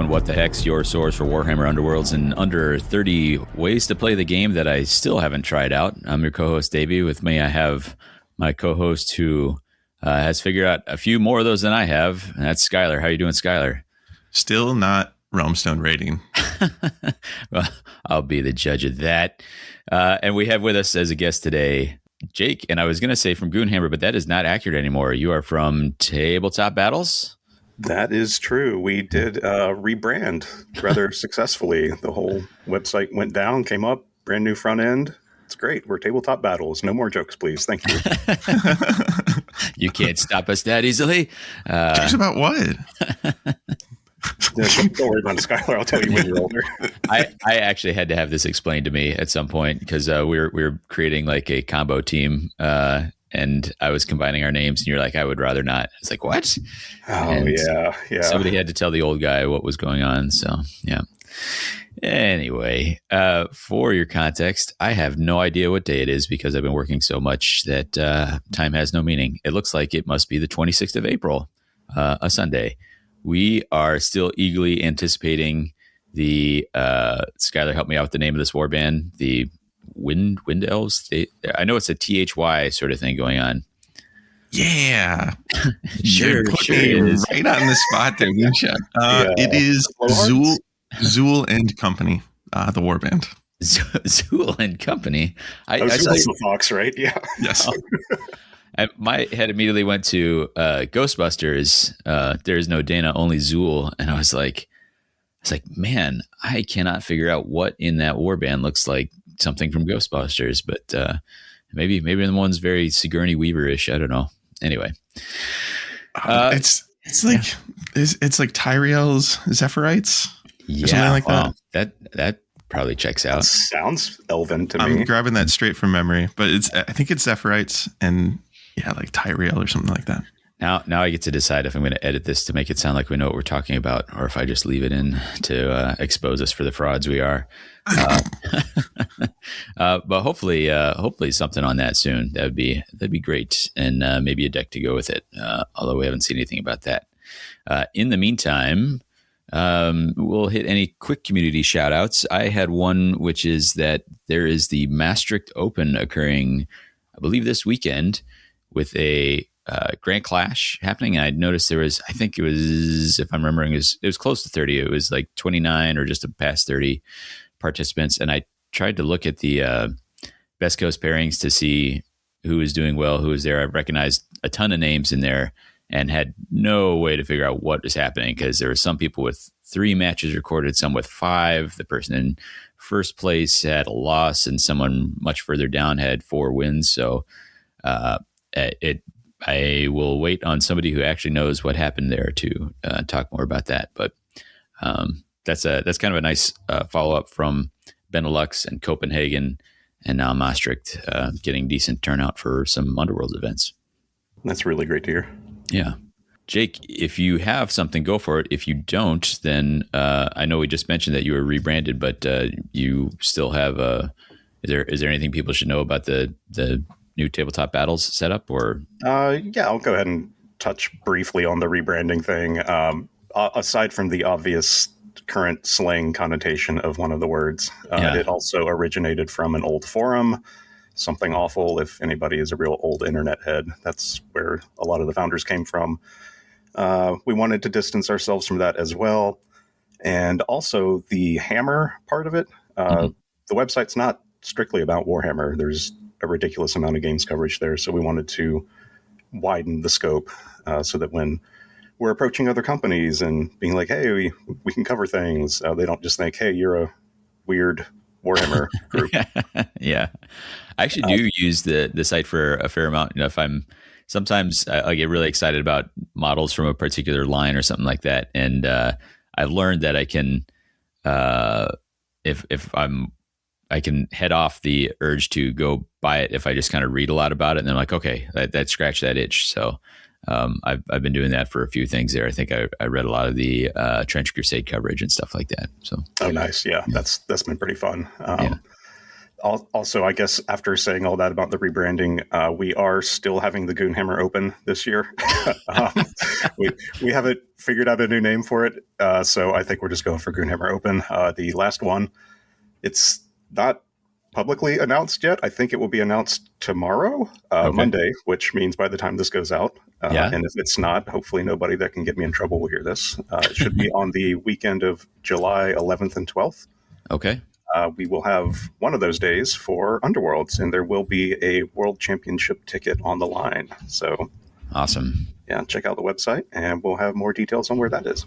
on What the Heck's your source for Warhammer Underworlds in under 30 ways to play the game that I still haven't tried out. I'm your co-host, Davy. With me, I have my co-host who has figured out a few more of those than I have, and that's Skyler. How you doing, Skyler? Still not Realmstone rating. Well, I'll be the judge of that. And we have with us as a guest today, Jake. And I was going to say from Goonhammer, but that is not accurate anymore. You are from Tabletop Battles? That is true. We did rebrand rather successfully. The whole website went down, came up, brand new front end. It's great. We're Tabletop Battles. No more jokes, please. Thank you. You can't stop us that easily. Jokes about what? Don't worry about it, Skyler. I'll tell you when you're older. I actually had to have this explained to me at some point because we were creating like a combo team, and I was combining our names, and you're like, I would rather not. It's like, what? Oh, and yeah. Somebody had to tell the old guy what was going on. So, yeah. Anyway, for your context, I have no idea what day it is because I've been working so much that time has no meaning. It looks like it must be the 26th of April, a Sunday. We are still eagerly anticipating the Skyler, help me out with the name of this warband, the Wind Elves. I know it's a THY sort of thing going on. Yeah. Sure me right on the spot there, didn't you? It is Zool and Company, the warband. Zool and Company. I saw the Fox, right? Yeah. Yes. My head immediately went to Ghostbusters. There's no Dana, only Zool, and I was like, man, I cannot figure out what in that warband looks like something from Ghostbusters, but maybe the one's very Sigourney Weaver-ish. I don't know. Anyway, it's like Tyrael's Zephyrite, something like that. That probably checks out. Sounds elven to me. I'm grabbing that straight from memory, but I think it's Zephyrite and like Tyrael or something like that. Now I get to decide if I'm going to edit this to make it sound like we know what we're talking about, or if I just leave it in to expose us for the frauds we are. But hopefully something on that soon. That'd be great, and maybe a deck to go with it. Although we haven't seen anything about that. In the meantime, we'll hit any quick community shout outs. I had one, which is that there is the Maastricht Open occurring, I believe, this weekend with a Grand Clash happening. And I'd noticed there was, I think it was, if I'm remembering, it was close to 30. It was like 29 or just past 30 participants. And I tried to look at the Best Coast pairings to see who was doing well, who was there. I recognized a ton of names in there and had no way to figure out what was happening because there were some people with 3 matches recorded, some with 5. The person in first place had a loss, and someone much further down had 4 wins. So I will wait on somebody who actually knows what happened there to talk more about that. But that's kind of a nice follow up from Benelux and Copenhagen, and now Maastricht getting decent turnout for some Underworlds events. That's really great to hear. Yeah. Jake, if you have something, go for it. If you don't, then I know we just mentioned that you were rebranded, but you still have is there anything people should know about the new Tabletop Battles setup? Or I'll go ahead and touch briefly on the rebranding thing. Aside from the obvious current slang connotation of one of the words, it also originated from an old forum. Something awful. If anybody is a real old internet head, that's where a lot of the founders came from. We wanted to distance ourselves from that as well. And also the Hammer part of it. The website's not strictly about Warhammer. There's a ridiculous amount of games coverage there. So we wanted to widen the scope so that when we're approaching other companies and being like, hey, we can cover things, they don't just think, hey, you're a weird Warhammer group. Yeah. I actually do use the site for a fair amount. You know, if sometimes I get really excited about models from a particular line or something like that. And I've learned that I can, I can head off the urge to go buy it if I just kind of read a lot about it. And then I'm like, okay, that scratched that itch. So I've been doing that for a few things there. I think I read a lot of the Trench Crusade coverage and stuff like that. So nice. Yeah, that's been pretty fun. Also, I guess after saying all that about the rebranding, we are still having the Goonhammer open this year. um, we haven't figured out a new name for it, so I think we're just going for Goonhammer Open. The last one, it's not publicly announced yet. I think it will be announced tomorrow, Monday, which means by the time this goes out. And if it's not, hopefully nobody that can get me in trouble will hear this. It should be on the weekend of July 11th and 12th. Okay. We will have one of those days for Underworlds, and there will be a World Championship ticket on the line. So awesome. Yeah, check out the website, and we'll have more details on where that is.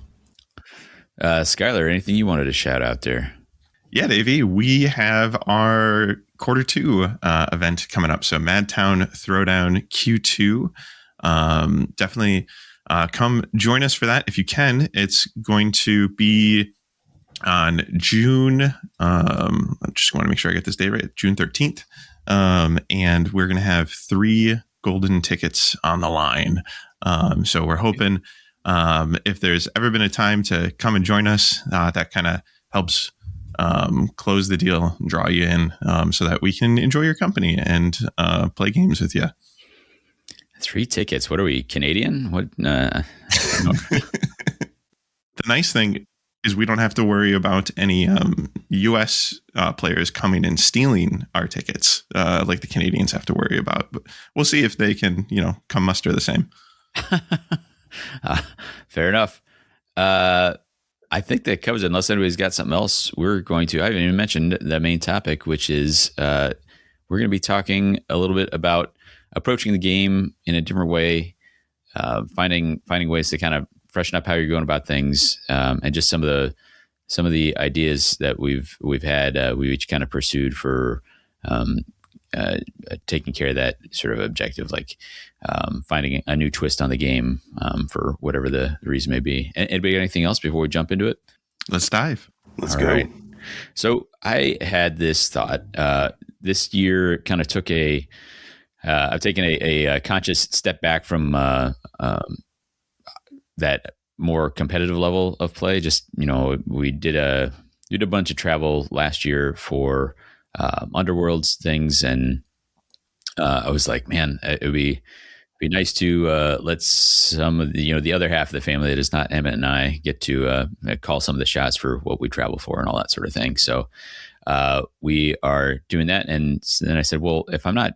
Skyler, anything you wanted to shout out there? Yeah, Davey, we have our Q2 event coming up. So Madtown Throwdown Q2. Definitely come join us for that if you can. It's going to be on June. I just want to make sure I get this date right. June 13th. And we're going to have 3 golden tickets on the line. So we're hoping if there's ever been a time to come and join us, that kind of helps close the deal and draw you in so that we can enjoy your company and play games with you. 3 tickets. What are we, Canadian? What? The nice thing is we don't have to worry about any U.S. Players coming and stealing our tickets like the Canadians have to worry about. But we'll see if they can, come muster the same. Fair enough. I think that covers it. Unless anybody's got something else, I haven't even mentioned the main topic, which is we're going to be talking a little bit about approaching the game in a different way, finding ways to kind of freshen up how you're going about things, and just some of the ideas that we've had, we each kind of pursued for taking care of that sort of objective, like finding a new twist on the game for whatever the reason may be. Anybody got anything else before we jump into it? Let's dive. Let's go. Right. So I had this thought. This year kind of took I've taken a conscious step back from that more competitive level of play. Just, we did a bunch of travel last year for Underworlds things, and I was like, man, it would be nice to let some of the other half of the family that is not Emmett and I get to call some of the shots for what we travel for and all that sort of thing. So we are doing that, and then I said, well, if I'm not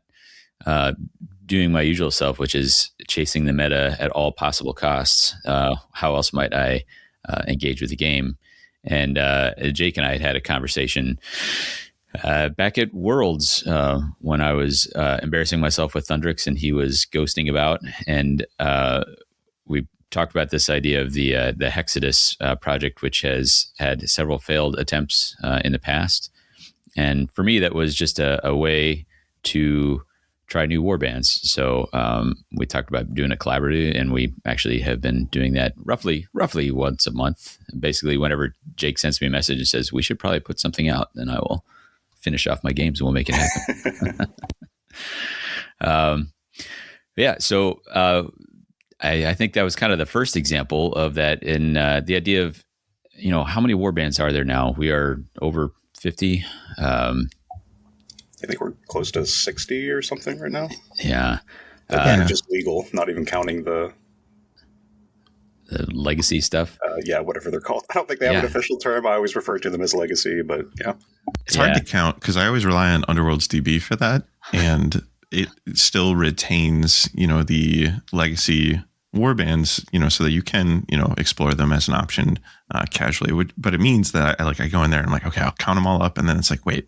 doing my usual self, which is chasing the meta at all possible costs, how else might I engage with the game? And Jake and I had a conversation back at Worlds when I was embarrassing myself with Thundrix and he was ghosting about, and we talked about this idea of the Hexodus project, which has had several failed attempts in the past. And for me, that was just a way to try new warbands. So we talked about doing a collaborative, and we actually have been doing that roughly once a month. Basically, whenever Jake sends me a message and says, we should probably put something out, then I will finish off my games and we'll make it happen. So I think that was kind of the first example of that in the idea of, how many warbands are there now? We are over 50. I think we're close to 60 or something right now. Yeah. Just legal, not even counting the legacy stuff. Whatever they're called. I don't think they have an official term. I always refer to them as legacy, but yeah. It's hard to count because I always rely on Underworlds DB for that. And it still retains, the legacy warbands, so that you can, explore them as an option casually. But it means that I go in there and I'm like, okay, I'll count them all up. And then it's like, wait,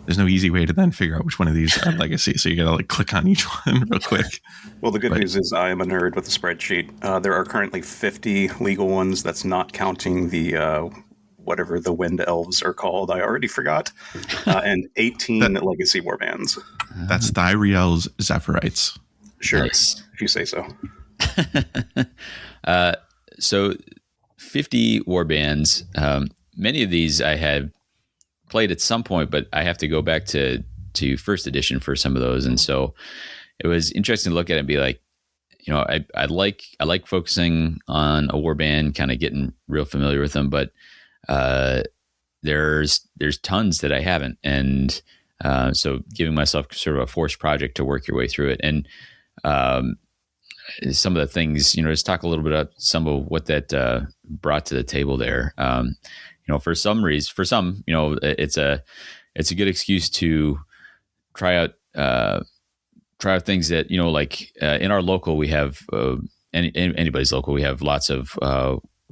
there's no easy way to then figure out which one of these are legacy. So you got to click on each one real quick. Well, the good news is I am a nerd with a spreadsheet. There are currently 50 legal ones. That's not counting the whatever the wind elves are called. I already forgot. And 18 legacy warbands. That's Thyriel's Zephyrites. Sure. Nice. If you say so. So 50 warbands. Many of these I had played at some point, but I have to go back to first edition for some of those. And so it was interesting to look at it and be like, I like focusing on a warband, kind of getting real familiar with them, but there's tons that I haven't. And So giving myself sort of a forced project to work your way through it. And some of the things, just talk a little bit about some of what that brought to the table there. For some, it's a good excuse to try out things that, in our local, we have, anybody's local, we have lots of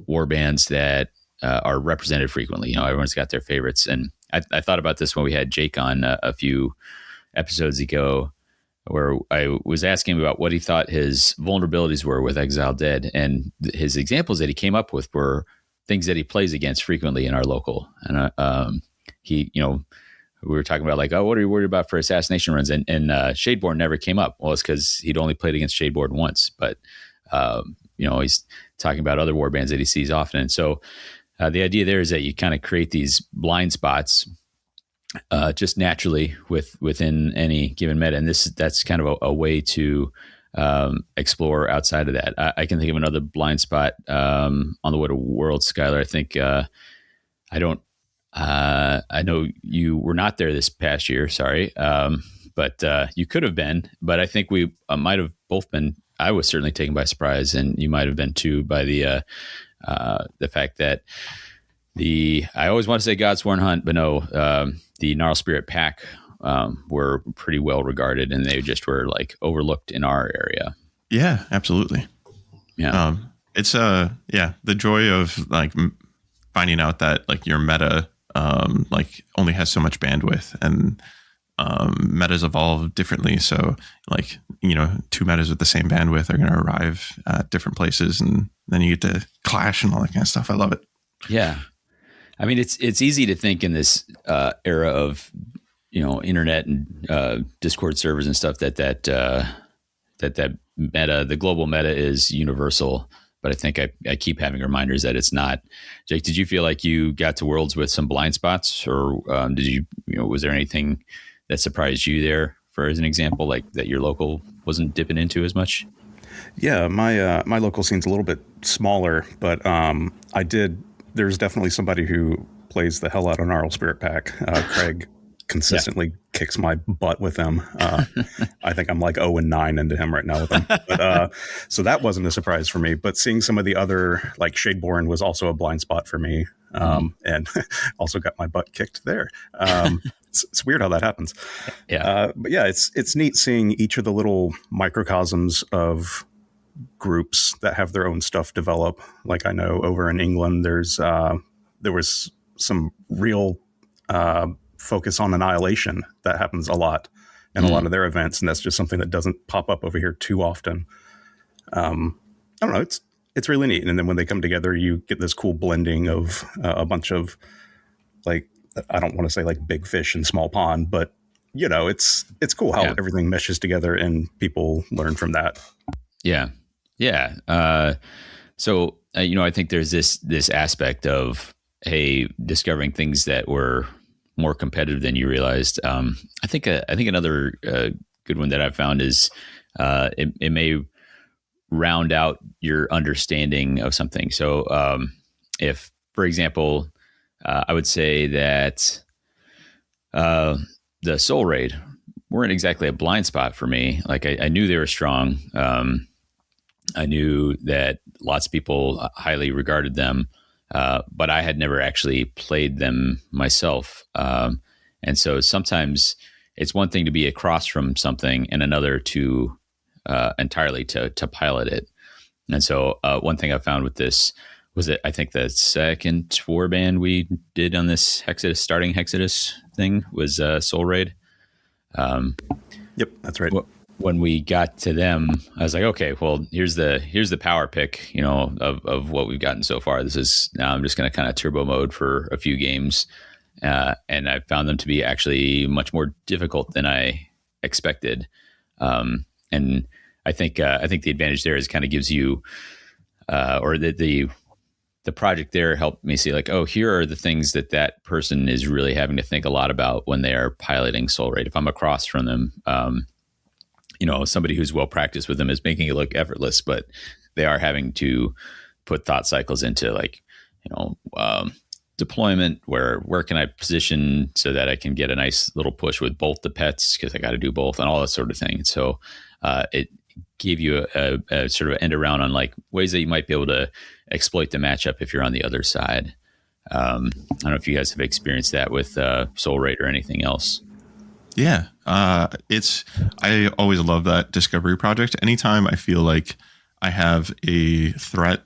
war bands that are represented frequently. Everyone's got their favorites. And I thought about this when we had Jake on a few episodes ago, where I was asking him about what he thought his vulnerabilities were with Exile Dead. And his examples that he came up with were things that he plays against frequently in our local. And we were talking about what are you worried about for assassination runs? And Shadeborn never came up. Well, it's because he'd only played against Shadeborn once, but he's talking about other war bands that he sees often. And so the idea there is that you kind of create these blind spots just naturally within any given meta. And that's kind of a way to explore outside of that. I can think of another blind spot on the way to Worlds, Skyler. I think I know you were not there this past year, sorry, but you could have been. But I think we might have both been. I was certainly taken by surprise, and you might have been too by the fact that I always want to say Godsworn Hunt, but no, the Gnarl Spirit Pack were pretty well regarded, and they just were overlooked in our area. Yeah, absolutely. Yeah, it's the joy of finding out that your meta only has so much bandwidth, and metas evolve differently. So two metas with the same bandwidth are going to arrive at different places, and then you get to clash and all that kind of stuff. I love it. Yeah. I mean, it's easy to think in this era of, internet and Discord servers and stuff that meta, the global meta is universal. But I think I keep having reminders that it's not. Jake, did you feel like you got to Worlds with some blind spots, or was there anything that surprised you there, for as an example, that your local wasn't dipping into as much? Yeah, my local scene's a little bit smaller, but there's definitely somebody who plays the hell out of Gnarl Spirit Pack. Craig consistently kicks my butt with him. I think I'm 0-9 into him right now with him. But, so that wasn't a surprise for me. But seeing some of the other, Shadeborn was also a blind spot for me, and also got my butt kicked there. It's weird how that happens. Yeah. But yeah, it's neat seeing each of the little microcosms of groups that have their own stuff develop. I know over in England, there was some real focus on Annihilation that happens a lot in a lot of their events, and that's just something that doesn't pop up over here too often. I don't know, it's really neat. And then when they come together, you get this cool blending of a bunch of I don't want to say big fish in small pond, but it's cool how everything meshes together and people learn from that. Yeah. Yeah. So I think there's this aspect of, hey, discovering things that were more competitive than you realized. I think another good one that I've found is it may round out your understanding of something. So if, for example, I would say that the Soul Raid weren't exactly a blind spot for me. I knew they were strong. I knew that lots of people highly regarded them, but I had never actually played them myself. And so sometimes it's one thing to be across from something and another to entirely to pilot it. And so one thing I found with this was that I think the second warband we did on this starting Hexodus thing was Soul Raid. Yep, that's right. When we got to them, I was like, okay, well, here's the power pick, of what we've gotten so far. Now I'm just going to kind of turbo mode for a few games. And I found them to be actually much more difficult than I expected. And I think the advantage there is kind of gives you, or the project there helped me see here are the things that person is really having to think a lot about when they are piloting Soul Raid. If I'm across from them, somebody who's well practiced with them is making it look effortless, but they are having to put thought cycles into deployment, where can I position so that I can get a nice little push with both the pets, because I got to do both and all that sort of thing. So it gave you a sort of end around on like ways that you might be able to exploit the matchup if you're on the other side. I don't know if you guys have experienced that with Soul Raid or anything else. Yeah, I always love that discovery project. Anytime I feel like I have a threat,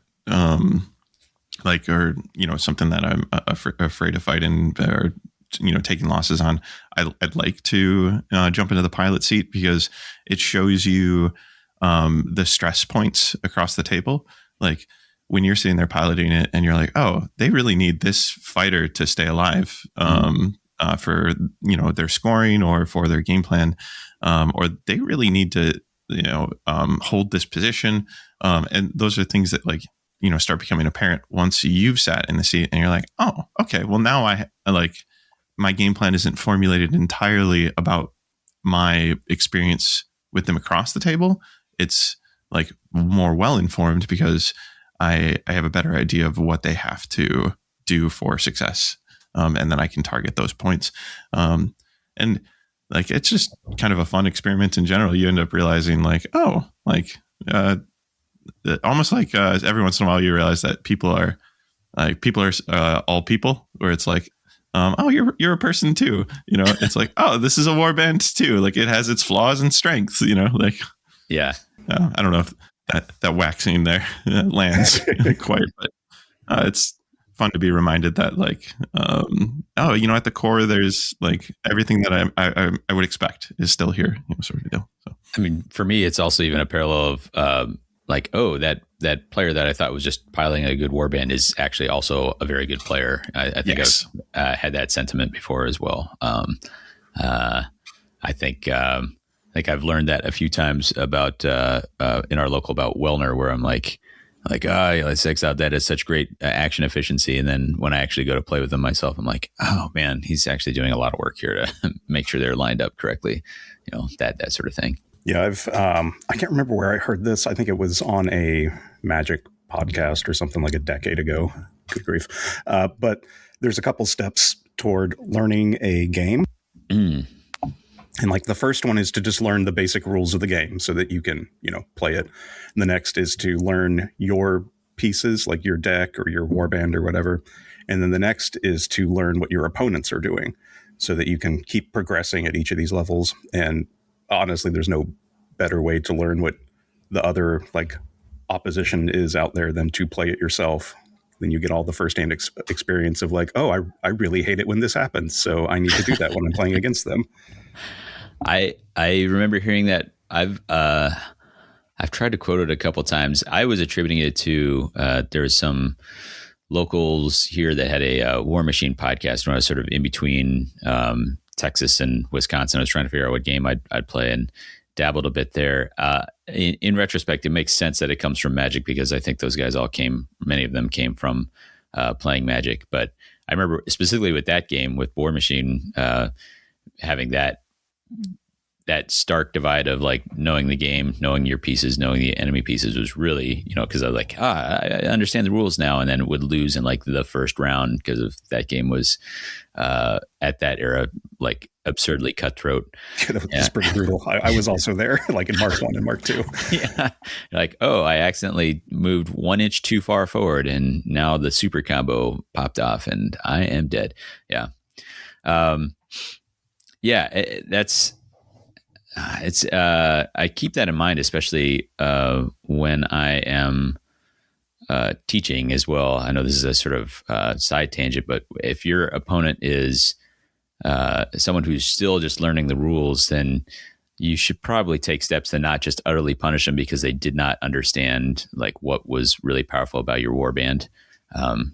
like, or, you know, something that I'm afraid to fight in, or, you know, taking losses on, I'd like to jump into the pilot seat, because it shows you the stress points across the table. Like when you're sitting there piloting it and you're like, oh, they really need this fighter to stay alive. For, you know, their scoring or for their game plan, or they really need to, you know, hold this position. And those are things that, like, you know, start becoming apparent once you've sat in the seat and you're like, oh, okay, well now I like, my game plan isn't formulated entirely about my experience with them across the table. It's like more well-informed because I have a better idea of what they have to do for success. And then I can target those points. And like, it's just kind of a fun experiment in general. You end up realizing like, oh, like, almost like every once in a while you realize that people are all people, where it's like, oh, you're a person too. You know, it's like, oh, this is a warband too. Like, it has its flaws and strengths, you know, like, yeah. I don't know if that waxing there lands quite, but it's fun to be reminded that, like, oh, you know, at the core, there's like everything that I would expect is still here, you know, sort of deal. So, I mean, for me, it's also even a parallel of like, oh, that player that I thought was just piloting a good warband is actually also a very good player. I think yes. I've had that sentiment before as well. I think I've learned that a few times about in our local about Wellner, where I'm like, let's X out that has such great action efficiency. And then when I actually go to play with them myself, I'm like, oh man, he's actually doing a lot of work here to make sure they're lined up correctly. You know, that sort of thing. Yeah, I can't remember where I heard this. I think it was on a Magic podcast or something like a decade ago. Good grief. But there's a couple steps toward learning a game. And like the first one is to just learn the basic rules of the game so that you can, you know, play it. And the next is to learn your pieces, like your deck or your warband or whatever. And then the next is to learn what your opponents are doing so that you can keep progressing at each of these levels. And honestly, there's no better way to learn what the other like opposition is out there than to play it yourself. Then you get all the firsthand experience of like, oh, I really hate it when this happens, so I need to do that when I'm playing against them. I remember hearing that. I've tried to quote it a couple times. I was attributing it to there was some locals here that had a War Machine podcast when I was sort of in between Texas and Wisconsin. I was trying to figure out what game I'd play and dabbled a bit there. In retrospect, it makes sense that it comes from Magic, because I think those guys many of them came from playing Magic. But I remember specifically with that game with War Machine having that stark divide of like knowing the game, knowing your pieces, knowing the enemy pieces was really, you know, because I was like, I understand the rules now, and then would lose in like the first round because of that game was at that era like absurdly cutthroat. Yeah, that was pretty brutal. I was also there, like in Mark 1 and Mark 2. Yeah, like, oh, I accidentally moved 1 inch too far forward, and now the super combo popped off, and I am dead. Yeah, I keep that in mind, especially when I am teaching as well. I know this is a sort of side tangent, but if your opponent is someone who's still just learning the rules, then you should probably take steps to not just utterly punish them because they did not understand like what was really powerful about your warband.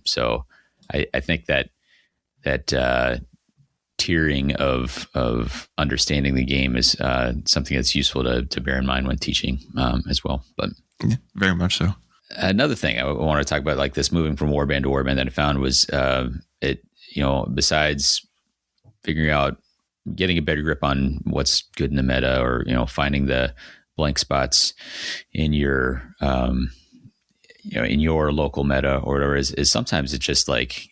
So I think that tiering of understanding the game is something that's useful to bear in mind when teaching as well. But yeah, very much so. Another thing I want to talk about, like this moving from warband to warband, that I found was besides figuring out, getting a better grip on what's good in the meta, or, you know, finding the blank spots in your, in your local meta or whatever, is sometimes it's just like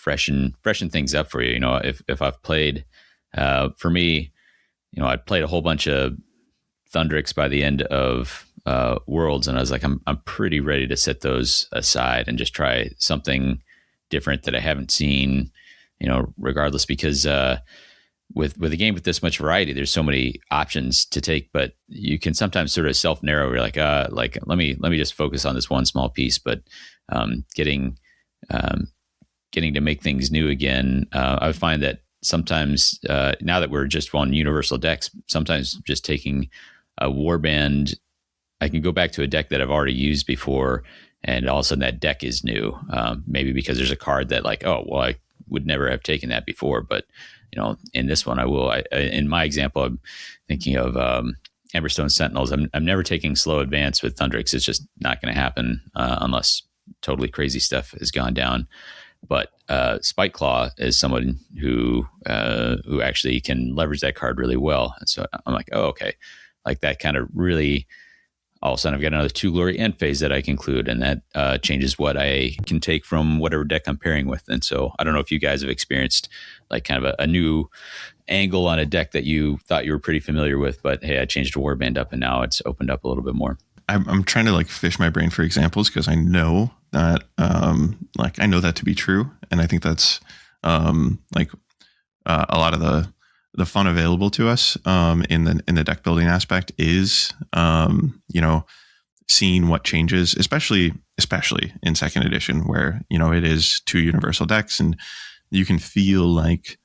freshen things up for you. You know, if I've played, for me, you know, I'd played a whole bunch of Thundrix by the end of Worlds, and I was like, I'm pretty ready to set those aside and just try something different that I haven't seen, you know, regardless, because with a game with this much variety, there's so many options to take, but you can sometimes sort of self narrow. You're like let me just focus on this one small piece. But getting to make things new again, I find that sometimes now that we're just on universal decks, sometimes just taking a warband, I can go back to a deck that I've already used before, and all of a sudden that deck is new. Maybe because there's a card that like, oh, well, I would never have taken that before, but you know, in this one I will. In my example, I'm thinking of Emberstone Sentinels. I'm never taking slow advance with Thundrix. It's just not going to happen unless totally crazy stuff has gone down. But Spike Claw is someone who actually can leverage that card really well. And so I'm like, oh, okay. Like that kind of really, all of a sudden I've got another 2 glory end phase that I can include, and that changes what I can take from whatever deck I'm pairing with. And so I don't know if you guys have experienced like kind of a new angle on a deck that you thought you were pretty familiar with, but hey, I changed a warband up and now it's opened up a little bit more. I'm trying to like fish my brain for examples because I know that I know that to be true, and I think that's a lot of the fun available to us in the deck building aspect is seeing what changes, especially in second edition, where it is 2 universal decks and you can feel like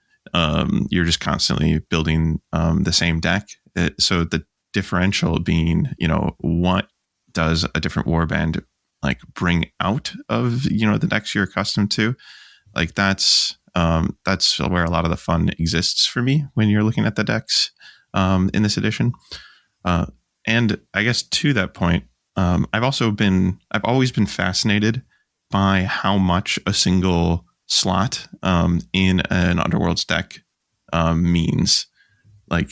you're just constantly building the same deck. So the differential being, what does a different warband like bring out of the decks you're accustomed to? Like that's where a lot of the fun exists for me when you're looking at the decks in this edition. And I guess to that point, I've always been fascinated by how much a single slot in an Underworlds deck means. Like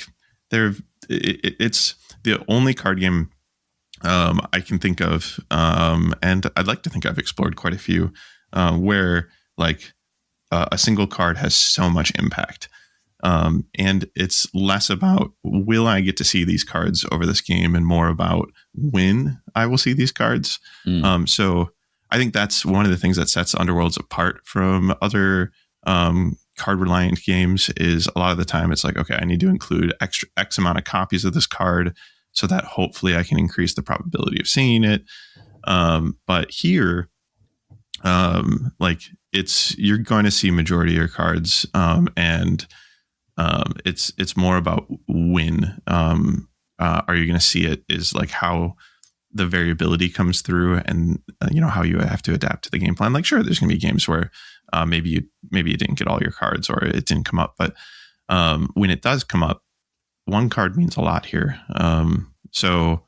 it's the only card game I can think of, and I'd like to think I've explored quite a few where like a single card has so much impact. And it's less about will I get to see these cards over this game and more about when I will see these cards. So I think that's one of the things that sets Underworlds apart from other card reliant games is a lot of the time it's like, okay, I need to include X amount of copies of this card so that hopefully I can increase the probability of seeing it. But here, you're going to see majority of your cards, and it's more about when are you going to see it is like how the variability comes through, and how you have to adapt to the game plan. Like, sure, there's going to be games where maybe you didn't get all your cards or it didn't come up, but when it does come up, one card means a lot here. So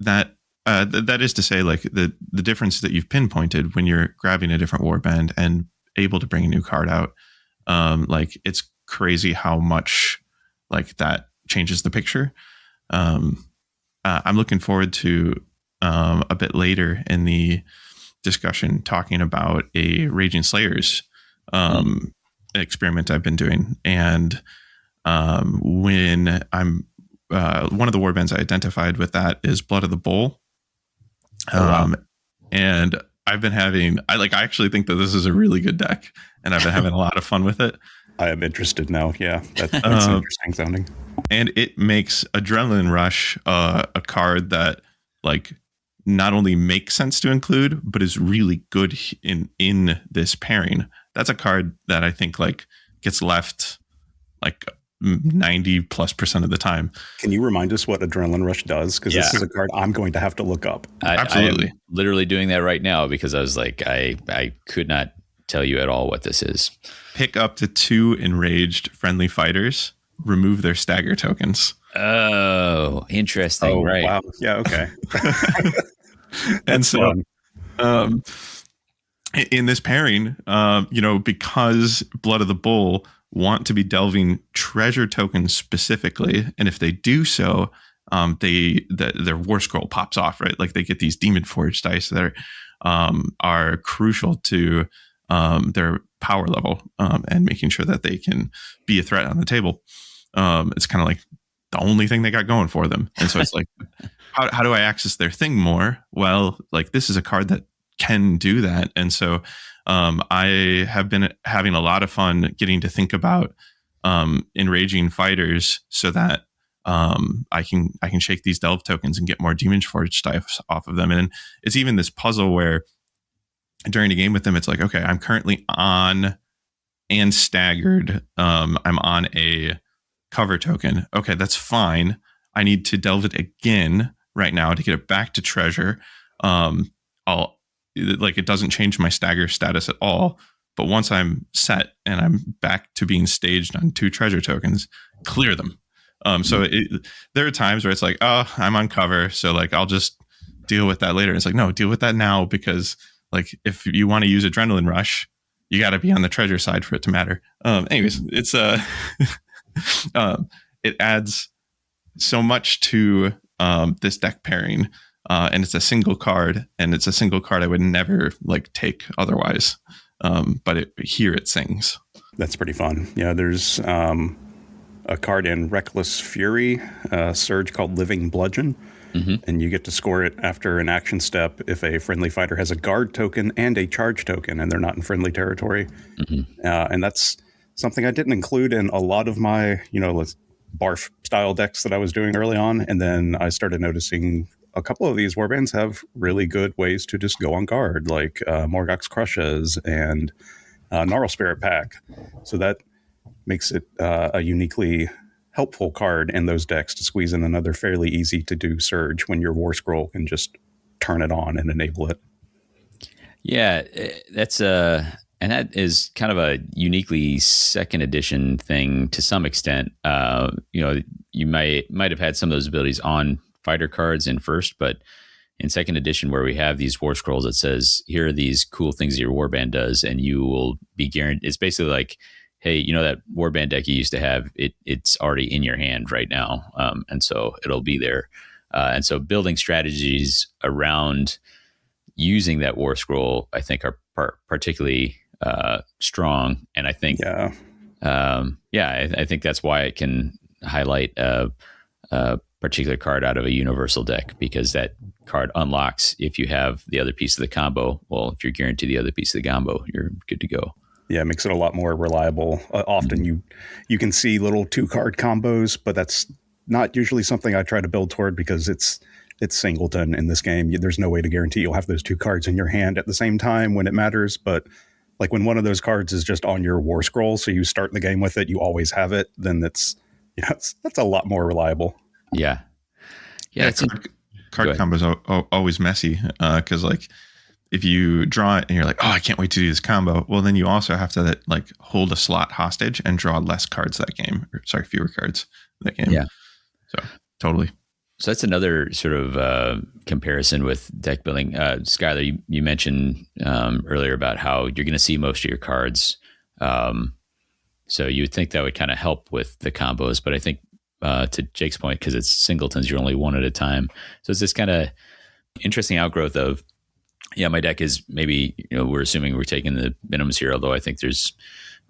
that is to say, like the difference that you've pinpointed when you're grabbing a different warband and able to bring a new card out, like it's crazy how much like that changes the picture. I'm looking forward to a bit later in the discussion talking about a Raging Slayers experiment I've been doing, and when I'm one of the warbands I identified with that is Blood of the Bull. And I've been I actually think that this is a really good deck, and I've been having a lot of fun with it. I am interested now. Yeah, that's interesting sounding. And it makes Adrenaline Rush a card that like not only makes sense to include, but is really good in this pairing. That's a card that I think like gets left like 90+% of the time. Can you remind us what Adrenaline Rush does? Because this is a card I'm going to have to look up. Absolutely. I am literally doing that right now because I was like, I could not tell you at all what this is. Pick up to 2 enraged friendly fighters, remove their stagger tokens. Oh, interesting. Right. Wow. Yeah. Okay. And so, in this pairing, because Blood of the Bull want to be delving treasure tokens specifically, and if they do so, their War Scroll pops off, right? Like they get these Demon Forge dice that are crucial to their power level, and making sure that they can be a threat on the table. It's kind of like the only thing they got going for them. And so it's like, how do I access their thing more? Well, like this is a card that can do that. And so I have been having a lot of fun getting to think about enraging fighters so that I can shake these delve tokens and get more Demon Forge stuff off of them. And it's even this puzzle where during a game with them, it's like, okay, I'm currently on and staggered. I'm on a cover token. Okay, that's fine. I need to delve it again right now to get it back to treasure. It doesn't change my stagger status at all. But once I'm set and I'm back to being staged on 2 treasure tokens, clear them. There are times where it's like, oh, I'm on cover, so like I'll just deal with that later. It's like, no, deal with that now, because like if you want to use Adrenaline Rush, you got to be on the treasure side for it to matter. Anyways, it's it adds so much to this deck pairing, and it's a single card, and it's a single card I would never like take otherwise. But here it sings. That's pretty fun. Yeah, there's a card in Reckless Fury, Surge called Living Bludgeon, and you get to score it after an action step if a friendly fighter has a guard token and a charge token, and they're not in friendly territory. And that's something I didn't include in a lot of my, barf style decks that I was doing early on. And then I started noticing a couple of these warbands have really good ways to just go on guard, like Morgok's Crushes and Gnarl Spirit Pack. So that makes it a uniquely helpful card in those decks to squeeze in another fairly easy to do Surge when your War Scroll can just turn it on and enable it. Yeah, that's and that is kind of a uniquely second edition thing to some extent. You might have had some of those abilities on fighter cards in first, but in second edition, where we have these War Scrolls that says, here are these cool things your warband does, and you will be guaranteed. It's basically like, hey, that warband deck you used to have, it's already in your hand right now, and so it'll be there. And so building strategies around using that War Scroll, I think, are particularly strong. And I think, I think that's why it can highlight a particular card out of a universal deck, because that card unlocks if you have the other piece of the combo. Well, if you're guaranteed the other piece of the combo, you're good to go. Yeah, it makes it a lot more reliable. Often you can see little 2-card combos, but that's not usually something I try to build toward, because it's singleton in this game. There's no way to guarantee you'll have those 2 cards in your hand at the same time when it matters. But like when one of those cards is just on your War Scroll, so you start the game with it, you always have it, then that's a lot more reliable. Yeah. Card combos are always messy, because like if you draw it and you're like, oh, I can't wait to do this combo, well, then you also have to like hold a slot hostage and draw less cards that game. Fewer cards that game. Yeah. So totally. So that's another sort of comparison with deck building. Skyler, you mentioned earlier about how you're going to see most of your cards. So you would think that would kind of help with the combos, but I think to Jake's point, because it's singletons, you're only one at a time. So it's this kind of interesting outgrowth of, my deck is maybe, we're assuming we're taking the minimums here, although I think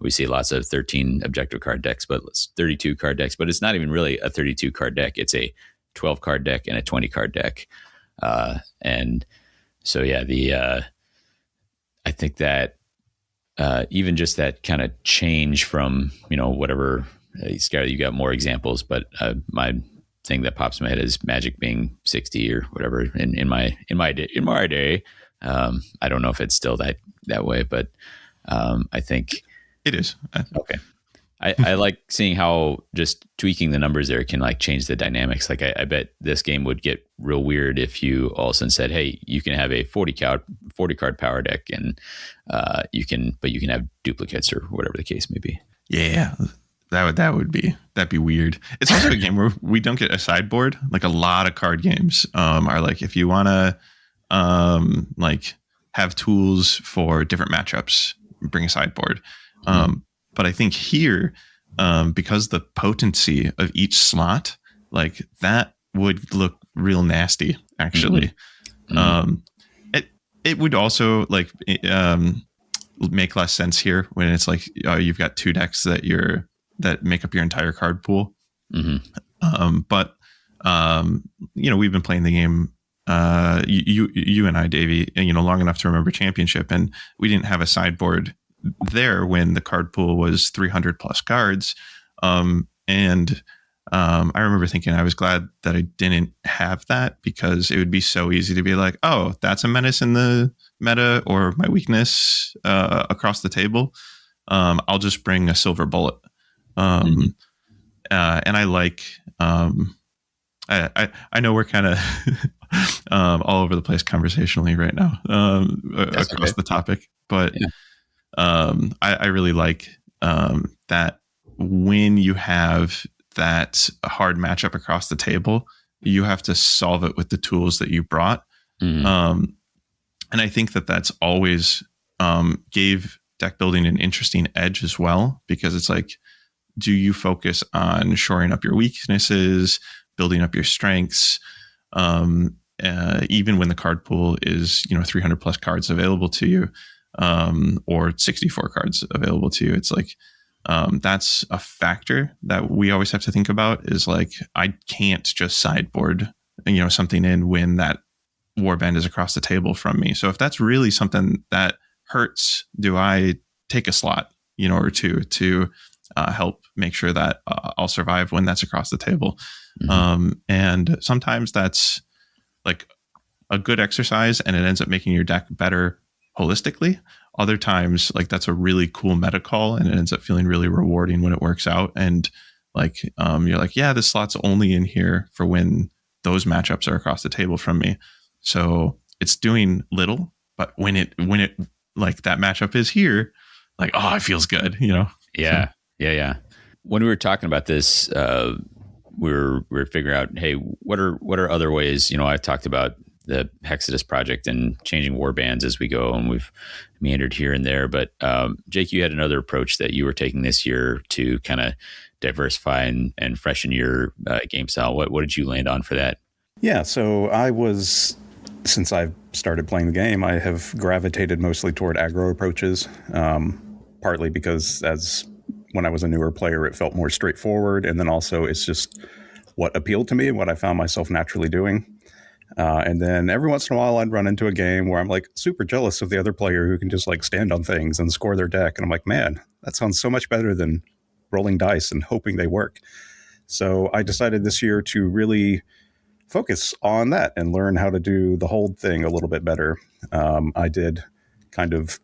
we see lots of 13 objective card decks, but it's 32 card decks, but it's not even really a 32 card deck. It's a 12 card deck and a 20 card deck. And so, I think that even just that kind of change from, whatever, Skyler, you got more examples, but my thing that pops in my head is Magic being 60 or whatever in my day. I don't know if it's still that way, but I think it is. Okay. I like seeing how just tweaking the numbers there can like change the dynamics. Like I bet this game would get real weird if you all of a sudden said, hey, you can have a 40 card power deck, and you can have duplicates or whatever the case may be. Yeah. That'd be weird. It's also a game where we don't get a sideboard. Like a lot of card games are like, if you want to like have tools for different matchups, bring a sideboard. But I think here, because the potency of each slot, like that would look real nasty, actually. It would also like make less sense here when it's like you've got two decks that make up your entire card pool. But we've been playing the game, you and I, Davy, long enough to remember Championship, and we didn't have a sideboard there when the card pool was 300 plus cards. I remember thinking I was glad that I didn't have that, because it would be so easy to be like, oh, that's a menace in the meta, or my weakness across the table. I'll just bring a silver bullet. And I like, I know we're kind of all over the place conversationally right now across the topic, but I really like that when you have that hard matchup across the table, you have to solve it with the tools that you brought. And I think that's always gave deck building an interesting edge as well, because it's like, do you focus on shoring up your weaknesses, building up your strengths, even when the card pool is 300 plus cards available to you, or 64 cards available to you? It's like that's a factor that we always have to think about, is like, I can't just sideboard something in when that warband is across the table from me. So if that's really something that hurts, do I take a slot or two to help make sure that I'll survive when that's across the table? And sometimes that's like a good exercise and it ends up making your deck better holistically. Other times, like, that's a really cool meta call and it ends up feeling really rewarding when it works out. And like, you're like, yeah, this slot's only in here for when those matchups are across the table from me. So it's doing little, but when it like that matchup is here, like, oh, it feels good, Yeah. When we were talking about this, we were figuring out, hey, what are other ways? I talked about the Hexadus project and changing war bands as we go, and we've meandered here and there. But Jake, you had another approach that you were taking this year to kind of diversify and freshen your game style. What did you land on for that? Yeah, so since I've started playing the game, I have gravitated mostly toward aggro approaches, partly because when I was a newer player, it felt more straightforward. And then also it's just what appealed to me and what I found myself naturally doing. And then every once in a while I'd run into a game where I'm like super jealous of the other player who can just like stand on things and score their deck. And I'm like, man, that sounds so much better than rolling dice and hoping they work. So I decided this year to really focus on that and learn how to do the hold thing a little bit better. I did kind of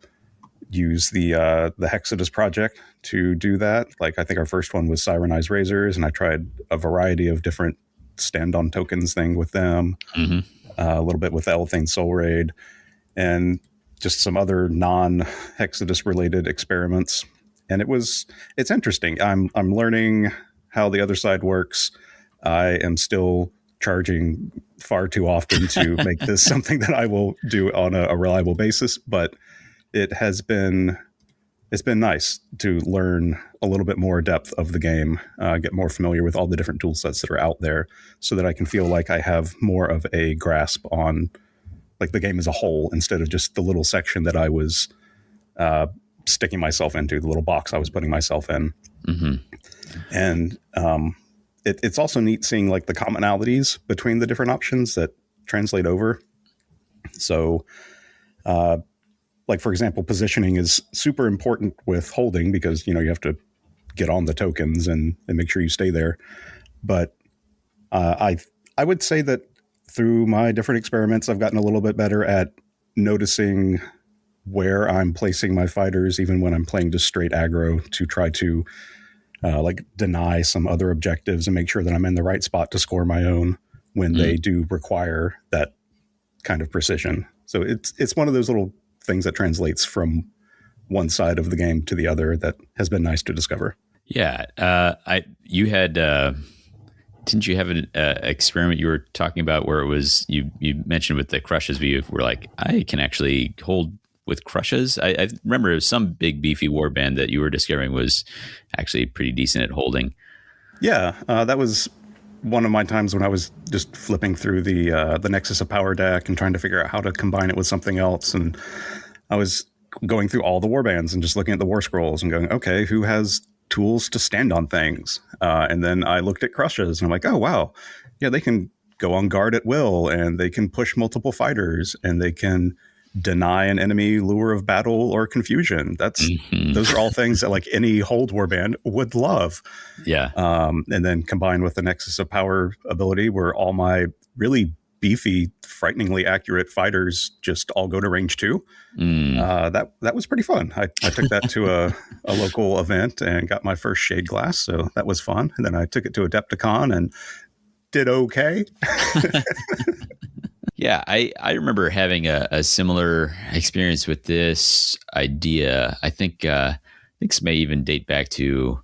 use the Hexadus project to do that. Like, I think our first one was Sirenized Razors, and I tried a variety of different stand-on tokens thing with them, a little bit with Elthane Soul Raid, and just some other non-Hexadus related experiments. And it's interesting. I'm learning how the other side works. I am still charging far too often to make this something that I will do on a reliable basis, but it's been nice to learn a little bit more depth of the game, get more familiar with all the different tool sets that are out there, so that I can feel like I have more of a grasp on like the game as a whole, instead of just the little section that I was sticking myself into, the little box I was putting myself in. And it's also neat seeing like the commonalities between the different options that translate over. So, like, for example, positioning is super important with holding, because, you have to get on the tokens and make sure you stay there. But I would say that through my different experiments, I've gotten a little bit better at noticing where I'm placing my fighters, even when I'm playing just straight aggro, to try to like deny some other objectives and make sure that I'm in the right spot to score my own when they do require that kind of precision. So it's one of those little things that translates from one side of the game to the other that has been nice to discover. Yeah. You had, didn't you have an experiment you were talking about where it was, you mentioned with the crushes, you were like, I can actually hold with crushes. I remember some big beefy warband that you were discovering was actually pretty decent at holding. Yeah. That was one of my times when I was just flipping through the Nexus of Power deck and trying to figure out how to combine it with something else. And I was going through all the warbands and just looking at the war scrolls and going, okay, who has tools to stand on things? And then I looked at crushes and I'm like, oh, wow. Yeah, they can go on guard at will, and they can push multiple fighters, and they can deny an enemy lure of battle or confusion. Those are all things that like any hold warband would love. Yeah. And then combined with the Nexus of Power ability, where all my really beefy, frighteningly accurate fighters just all go to range 2. That was pretty fun. I took that to a local event and got my first shade glass, so that was fun. And then I took it to Adepticon and did okay. Yeah, I remember having a similar experience with this idea. I think this may even date back to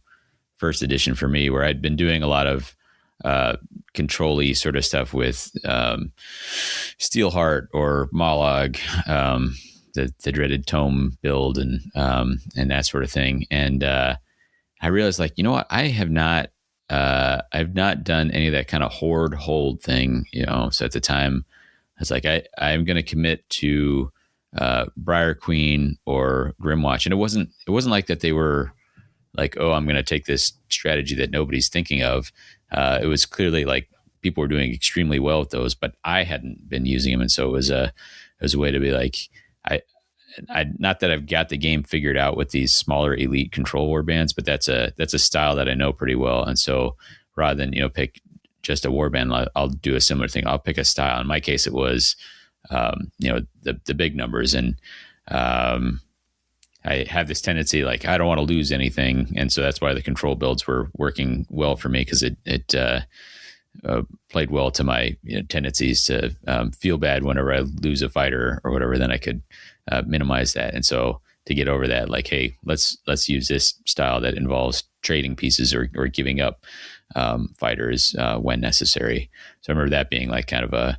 first edition for me, where I'd been doing a lot of control-y sort of stuff with Steelheart or Mollog, the dreaded tome build and that sort of thing. And I realized, like, you know what, I've not done any of that kind of horde hold thing, you know. So at the time, I was like, I'm going to commit to Briar Queen or Grimwatch, and it wasn't like that. They were like, oh, I'm going to take this strategy that nobody's thinking of. It was clearly like people were doing extremely well with those, but I hadn't been using them, and so it was a way to be like, I not that I've got the game figured out with these smaller elite control warbands, but that's a style that I know pretty well, and so rather than, you know, pick just a warband, I'll do a similar thing. I'll pick a style. In my case, it was you know, the big numbers, and I have this tendency, like, I don't want to lose anything, and so that's why the control builds were working well for me, because it played well to my, you know, tendencies to feel bad whenever I lose a fighter or whatever. Then I could minimize that, and so to get over that, like, hey, let's use this style that involves trading pieces or giving up fighters when necessary. So I remember that being like kind of a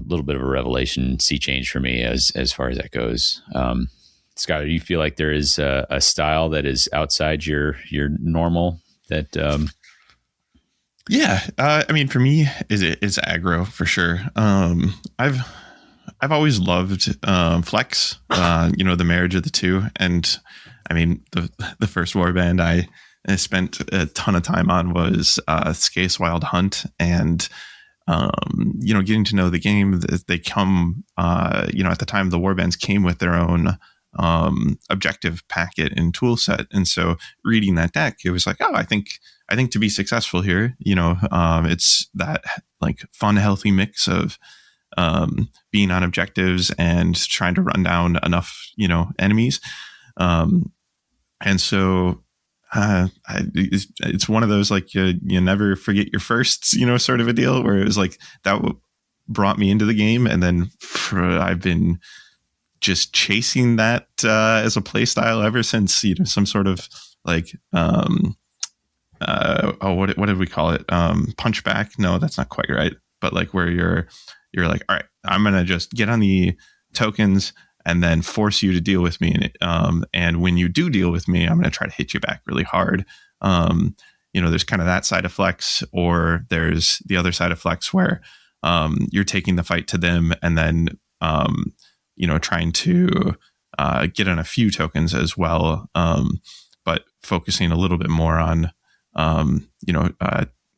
little bit of a revelation, sea change for me as far as that goes. Skyler, do you feel like there is a style that is outside your normal that? Yeah, I mean, for me, it's aggro for sure. I've always loved Flex. You know, the marriage of the two, and I mean, the first warband I spent a ton of time on was Skace Wild Hunt, and you know, getting to know the game. They come, you know, at the time the warbands came with their own objective packet and tool set, and so reading that deck, it was like, oh, I think to be successful here, you know, it's that like fun, healthy mix of being on objectives and trying to run down enough, you know, enemies, and so it's one of those, like, you never forget your firsts, you know, sort of a deal, where it was like that brought me into the game, and then I've been just chasing that as a play style ever since, you know, some sort of like what did we call it? Punchback? No, that's not quite right. But like where you're like, all right, I'm gonna just get on the tokens and then force you to deal with me. And when you do deal with me, I'm gonna try to hit you back really hard. You know, there's kind of that side of Flex, or there's the other side of Flex where you're taking the fight to them, and then you know, trying to get on a few tokens as well, but focusing a little bit more on you know,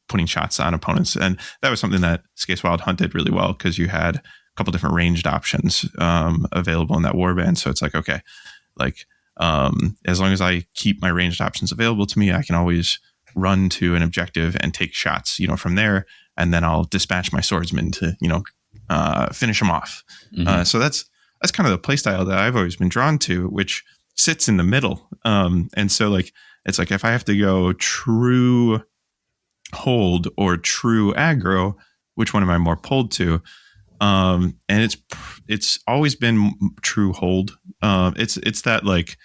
putting shots on opponents. And that was something that Skace Wild Hunt did really well, because you had a couple different ranged options available in that warband. So it's like, okay, like as long as I keep my ranged options available to me, I can always run to an objective and take shots, you know, from there, and then I'll dispatch my swordsman to, you know, finish them off. Mm-hmm. So that's kind of the play style that I've always been drawn to, which sits in the middle. And so like, it's like, if I have to go true hold or true aggro, which one am I more pulled to? And it's always been true hold. It's that, like,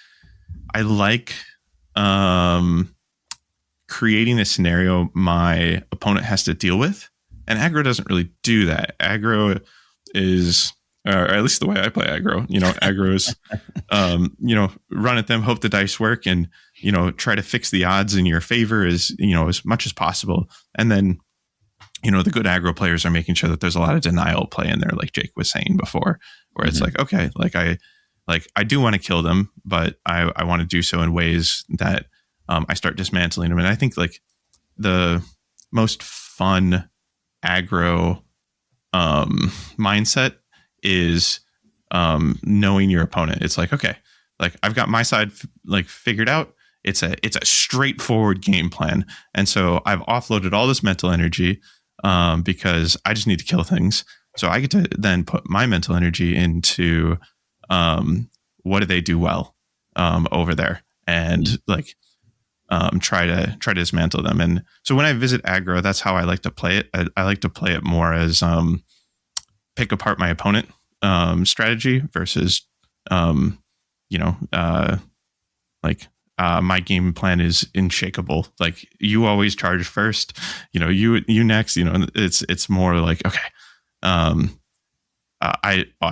I like creating a scenario my opponent has to deal with, and aggro doesn't really do that. Aggro is, or at least the way I play aggro, you know, aggro is, you know, run at them, hope the dice work, and, you know, try to fix the odds in your favor as, you know, as much as possible. And then, you know, the good aggro players are making sure that there's a lot of denial play in there, like Jake was saying before, where it's like, okay, like like I do want to kill them, but I want to do so in ways that I start dismantling them. And I think like the most fun aggro mindset is knowing your opponent. It's like, okay, like I've got my side like figured out. It's a straightforward game plan. And so I've offloaded all this mental energy because I just need to kill things. So I get to then put my mental energy into what do they do well over there, and like try to dismantle them. And so when I visit aggro, that's how I like to play it. I like to play it more as pick apart my opponent strategy versus my game plan is unshakable. Like you always charge first, you next, it's more like, okay, I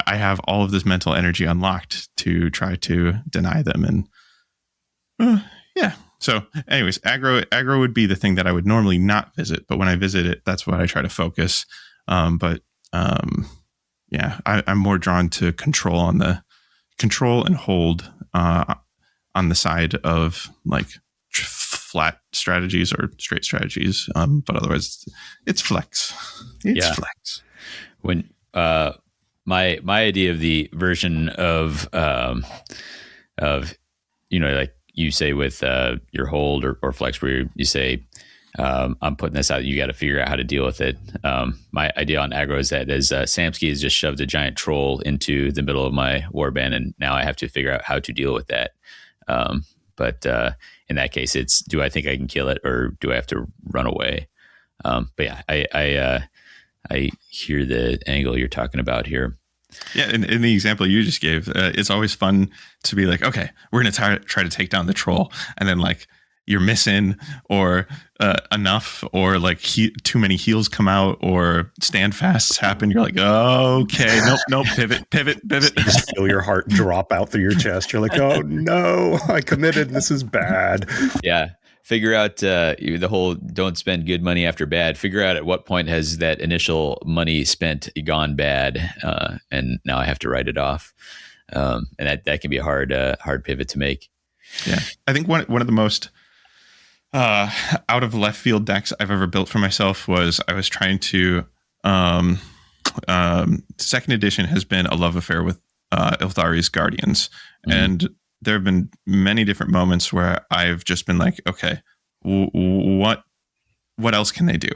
have all of this mental energy unlocked to try to deny them. And yeah. So anyways, aggro would be the thing that I would normally not visit, but when I visit it, that's what I try to focus. I'm more drawn to control and hold on the side of like flat strategies or straight strategies. But otherwise it's flex. Flex. When my idea of the version of like you say with your hold or flex, where you say, I'm putting this out, you got to figure out how to deal with it. My idea on aggro is that as Samsky has just shoved a giant troll into the middle of my warband, and now I have to figure out how to deal with that. But in that case, it's, do I think I can kill it, or do I have to run away? But yeah, I hear the angle you're talking about here. Yeah, in the example you just gave, it's always fun to be like, okay, we're going to try to take down the troll, and then like you're missing, or enough, or like too many heals come out, or stand fasts happen. You're like, oh, okay, nope, pivot. You just feel your heart drop out through your chest. You're like, oh no, I committed. This is bad. Yeah. Figure out the whole don't spend good money after bad. Figure out at what point has that initial money spent gone bad, and now I have to write it off. And that can be a hard pivot to make. Yeah, I think one of the most out of left field decks I've ever built for myself was I was trying to. Second edition has been a love affair with Ildari's Guardians, and there have been many different moments where I've just been like, okay, what else can they do?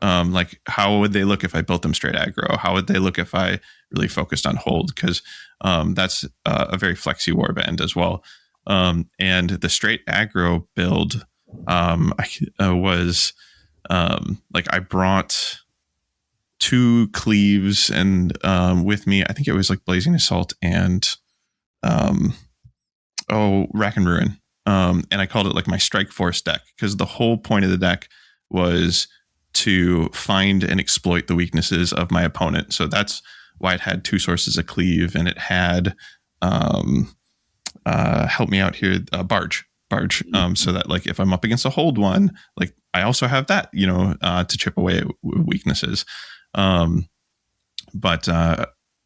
Like, how would they look if I built them straight aggro? How would they look if I really focused on hold? Because that's a very flexy warband as well. And the straight aggro build was like I brought 2 cleaves and with me, I think it was like Blazing Assault and Rack and Ruin. And I called it like my Strike Force deck, because the whole point of the deck was to find and exploit the weaknesses of my opponent. So that's why it had 2 sources of cleave, and it had help me out here, barge. So that like if I'm up against a hold one, like I also have that, to chip away at weaknesses. But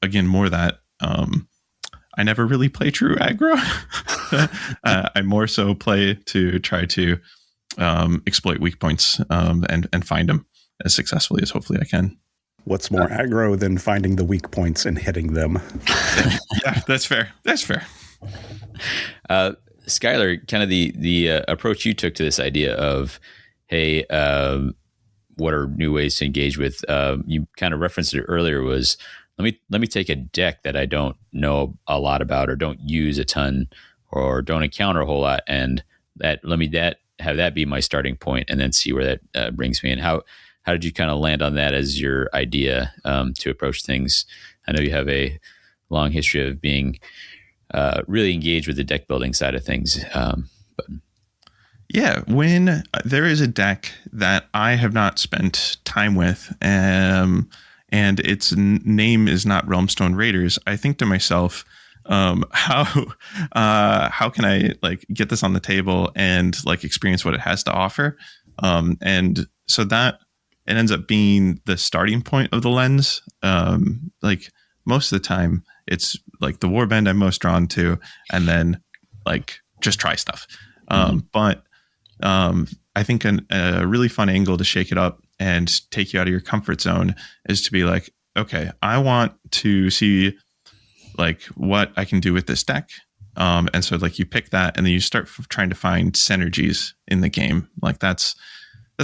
again, more that I never really play true aggro. I more so play to try to exploit weak points and find them as successfully as hopefully I can. What's more aggro than finding the weak points and hitting them? Yeah, that's fair. Skyler, kind of the approach you took to this idea of, hey, what are new ways to engage with? You kind of referenced it earlier, was let me take a deck that I don't know a lot about, or don't use a ton, or don't encounter a whole lot, and have that be my starting point, and then see where that brings me. And how did you kind of land on that as your idea to approach things? I know you have a long history of being really engaged with the deck building side of things, but yeah, when there is a deck that I have not spent time with, and its name is not Realmstone Raiders, I think to myself, how can I like get this on the table and like experience what it has to offer? And so that it ends up being the starting point of the lens. Like most of the time, it's like the warband I'm most drawn to, and then like just try stuff. But I think a really fun angle to shake it up and take you out of your comfort zone is to be like, okay, I want to see like what I can do with this deck. And so like you pick that and then you start trying to find synergies in the game. Like that's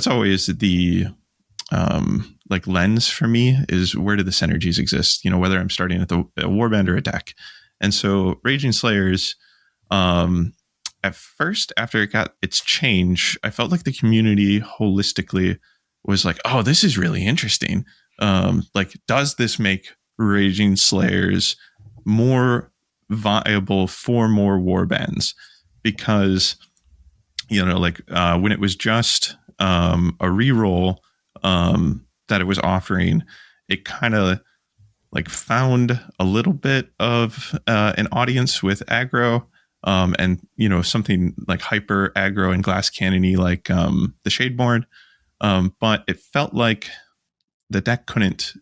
always the like lens for me, is where do the synergies exist? You know, whether I'm starting at a warband or a deck. And so Raging Slayers, at first, after it got its change, I felt like the community holistically was like, oh, this is really interesting. Like, does this make Raging Slayers more viable for more warbands? Because, you know, like when it was just a reroll that it was offering, it kind of like found a little bit of an audience with aggro. And, you know, something like hyper aggro and glass cannony, like the Shadeborn. But it felt like the deck couldn't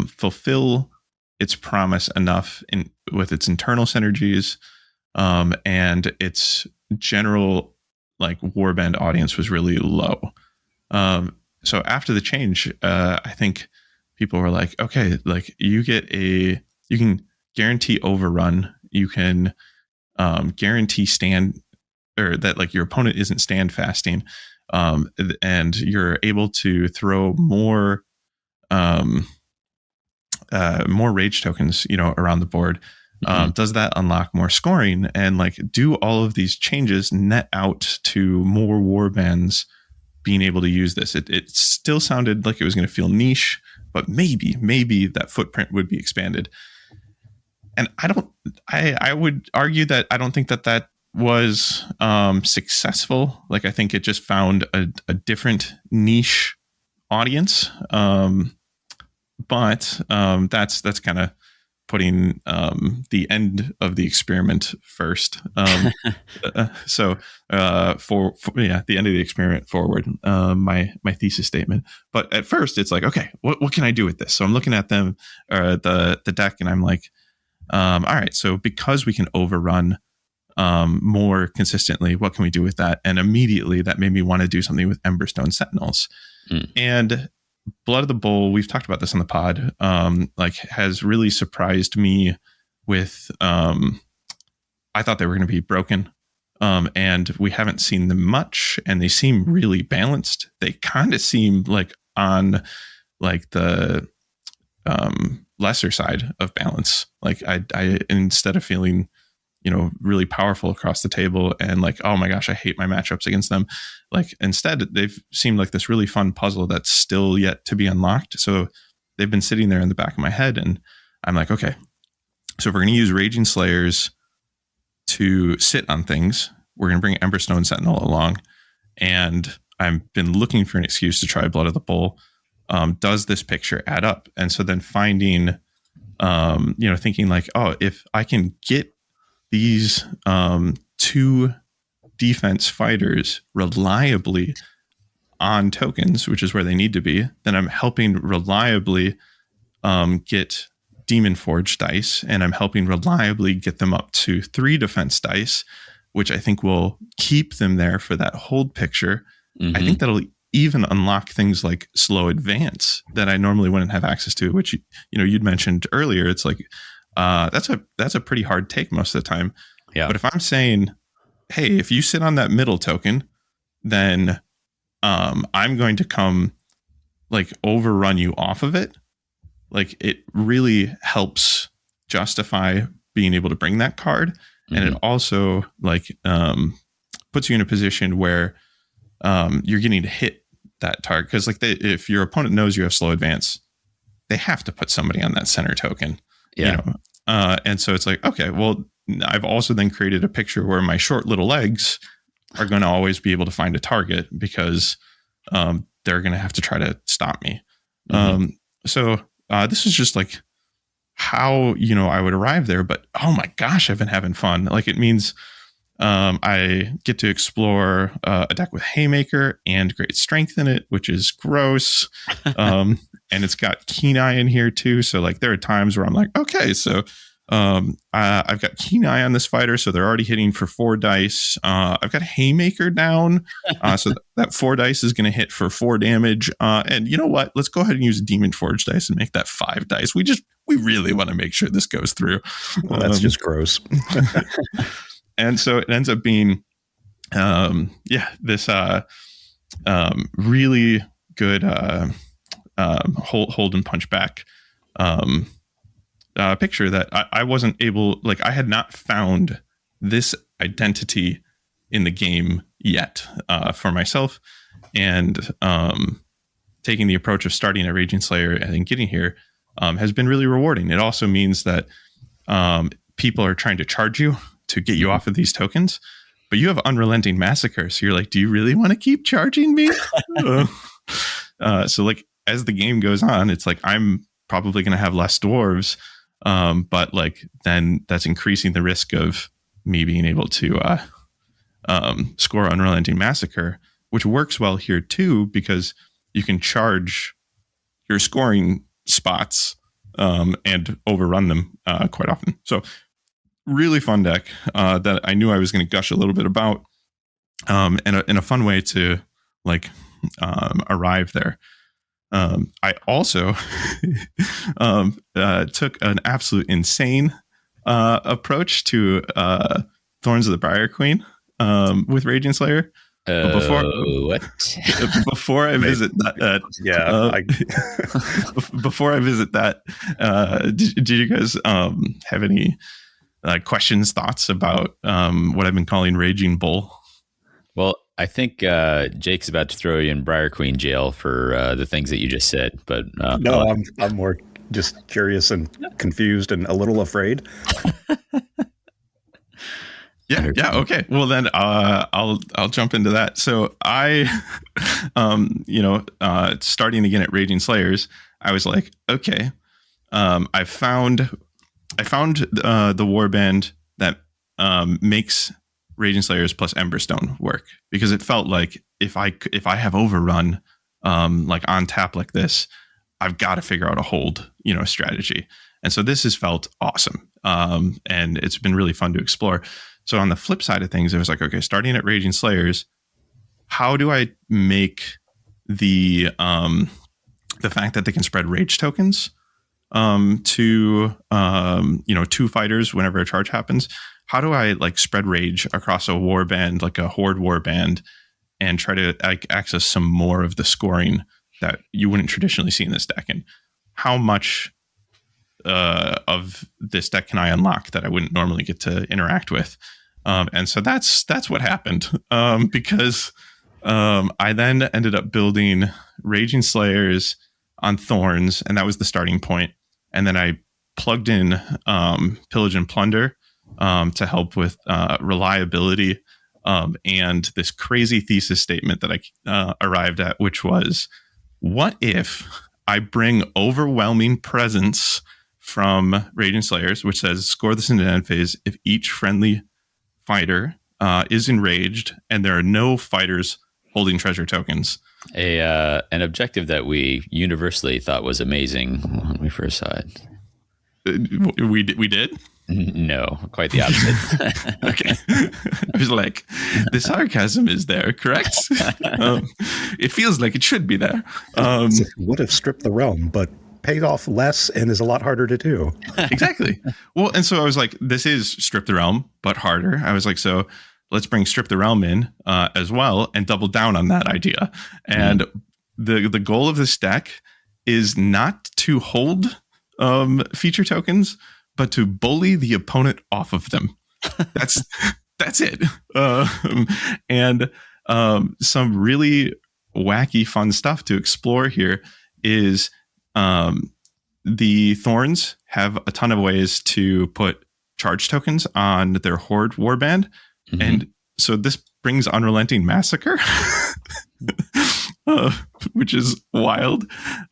fulfill its promise enough with its internal synergies, and its general like warband audience was really low. So after the change, I think people were like, okay, like you can guarantee overrun, you can guarantee stand, or that like your opponent isn't stand fasting, and you're able to throw more rage tokens, you know, around the board. Does that unlock more scoring? And like, do all of these changes net out to more warbands being able to use this? It still sounded like it was going to feel niche, but maybe that footprint would be expanded. And I would argue that I don't think that was successful. Like, I think it just found a different niche audience. But that's kind of putting the end of the experiment first. So the end of the experiment forward, my thesis statement. But at first it's like, okay, what can I do with this? So I'm looking at them, the deck, and I'm like, all right, so because we can overrun more consistently, what can we do with that? And immediately that made me want to do something with Emberstone Sentinels. And Blood of the Bull, we've talked about this on the pod, like has really surprised me with, I thought they were going to be broken, and we haven't seen them much, and they seem really balanced. They kind of seem like on like the lesser side of balance. Like I instead of feeling, you know, really powerful across the table and like, oh my gosh, I hate my matchups against them. Like instead, they've seemed like this really fun puzzle that's still yet to be unlocked. So they've been sitting there in the back of my head, and I'm like, okay, so if we're going to use Raging Slayers to sit on things, we're going to bring Emberstone Sentinel along. And I've been looking for an excuse to try Blood of the Bull. Does this picture add up? And so then finding, you know, thinking like, oh, if I can get these two defense fighters reliably on tokens, which is where they need to be, then I'm helping reliably get Demon Forge dice, and I'm helping reliably get them up to 3 defense dice, which I think will keep them there for that hold picture. I think that'll even unlock things like slow advance that I normally wouldn't have access to, which, you know, you'd mentioned earlier. It's like, that's a pretty hard take most of the time. Yeah. But if I'm saying, hey, if you sit on that middle token, then I'm going to come like overrun you off of it. Like it really helps justify being able to bring that card. And it also like puts you in a position where you're getting to hit that target. Because like if your opponent knows you have slow advance, they have to put somebody on that center token. Yeah. You know? And so it's like, okay, well, I've also then created a picture where my short little legs are going to always be able to find a target because they're going to have to try to stop me. So this is just like how, you know, I would arrive there. But oh my gosh, I've been having fun. Like it means I get to explore a deck with Haymaker and great strength in it, which is gross. And it's got Keen Eye in here too. So like there are times where I'm like, okay, so I've got Keen Eye on this fighter, so they're already hitting for 4 dice. I've got Haymaker down, so that 4 dice is going to hit for 4 damage. And you know what? Let's go ahead and use Demon Forge dice and make that 5 dice. We really want to make sure this goes through. Well, that's just gross. And so it ends up being, this really good hold and punch back picture that I wasn't able, like, I had not found this identity in the game yet for myself. And taking the approach of starting a Raging Slayer and then getting here has been really rewarding. It also means that people are trying to charge you to get you off of these tokens, but you have Unrelenting Massacre. So you're like, do you really want to keep charging me? So like, as the game goes on, it's like, I'm probably going to have less dwarves. But like, then that's increasing the risk of me being able to score Unrelenting Massacre, which works well here too, because you can charge your scoring spots and overrun them quite often. So really fun deck that I knew I was going to gush a little bit about, and a fun way to like arrive there. I also took an absolute insane approach to Thorns of the Briar Queen with Raging Slayer. Before I visit that, before I visit that, did you guys have any questions, thoughts about what I've been calling Raging Bull? Well, I think Jake's about to throw you in Briar Queen jail for the things that you just said. But no, I'm more just curious and confused and a little afraid. Yeah. Okay. Well, then I'll jump into that. So I, starting again at Raging Slayers, I was like, okay, I found the warband that makes Raging Slayers plus Emberstone work, because it felt like if I have Overrun like on tap like this, I've got to figure out a hold strategy. And so this has felt awesome, and it's been really fun to explore. So on the flip side of things, it was like, okay, starting at Raging Slayers, how do I make the fact that they can spread rage tokens to 2 fighters whenever a charge happens? How do I like spread rage across a warband, like a horde warband, and try to like access some more of the scoring that you wouldn't traditionally see in this deck? And how much of this deck can I unlock that I wouldn't normally get to interact with? And so that's what happened, because I then ended up building Raging Slayers on Thorns, and that was the starting point. And then I plugged in Pillage and Plunder to help with reliability, and this crazy thesis statement that I arrived at, which was, what if I bring Overwhelming Presence from Raging Slayers, which says score this in the end phase if each friendly fighter is enraged and there are no fighters holding treasure tokens. An objective that we universally thought was amazing when we first saw it. We did? No, quite the opposite. Okay. I was like, the sarcasm is there, correct? It feels like it should be there. It would have stripped the realm, but paid off less and is a lot harder to do. Exactly. Well, and so I was like, this is Strip the Realm, but harder. I was like, so let's bring Strip the Realm in as well and double down on that idea. And the goal of this deck is not to hold feature tokens, but to bully the opponent off of them. That's it. And some really wacky, fun stuff to explore here is the Thorns have a ton of ways to put charge tokens on their Horde warband. Mm-hmm. And so this brings Unrelenting Massacre, which is wild.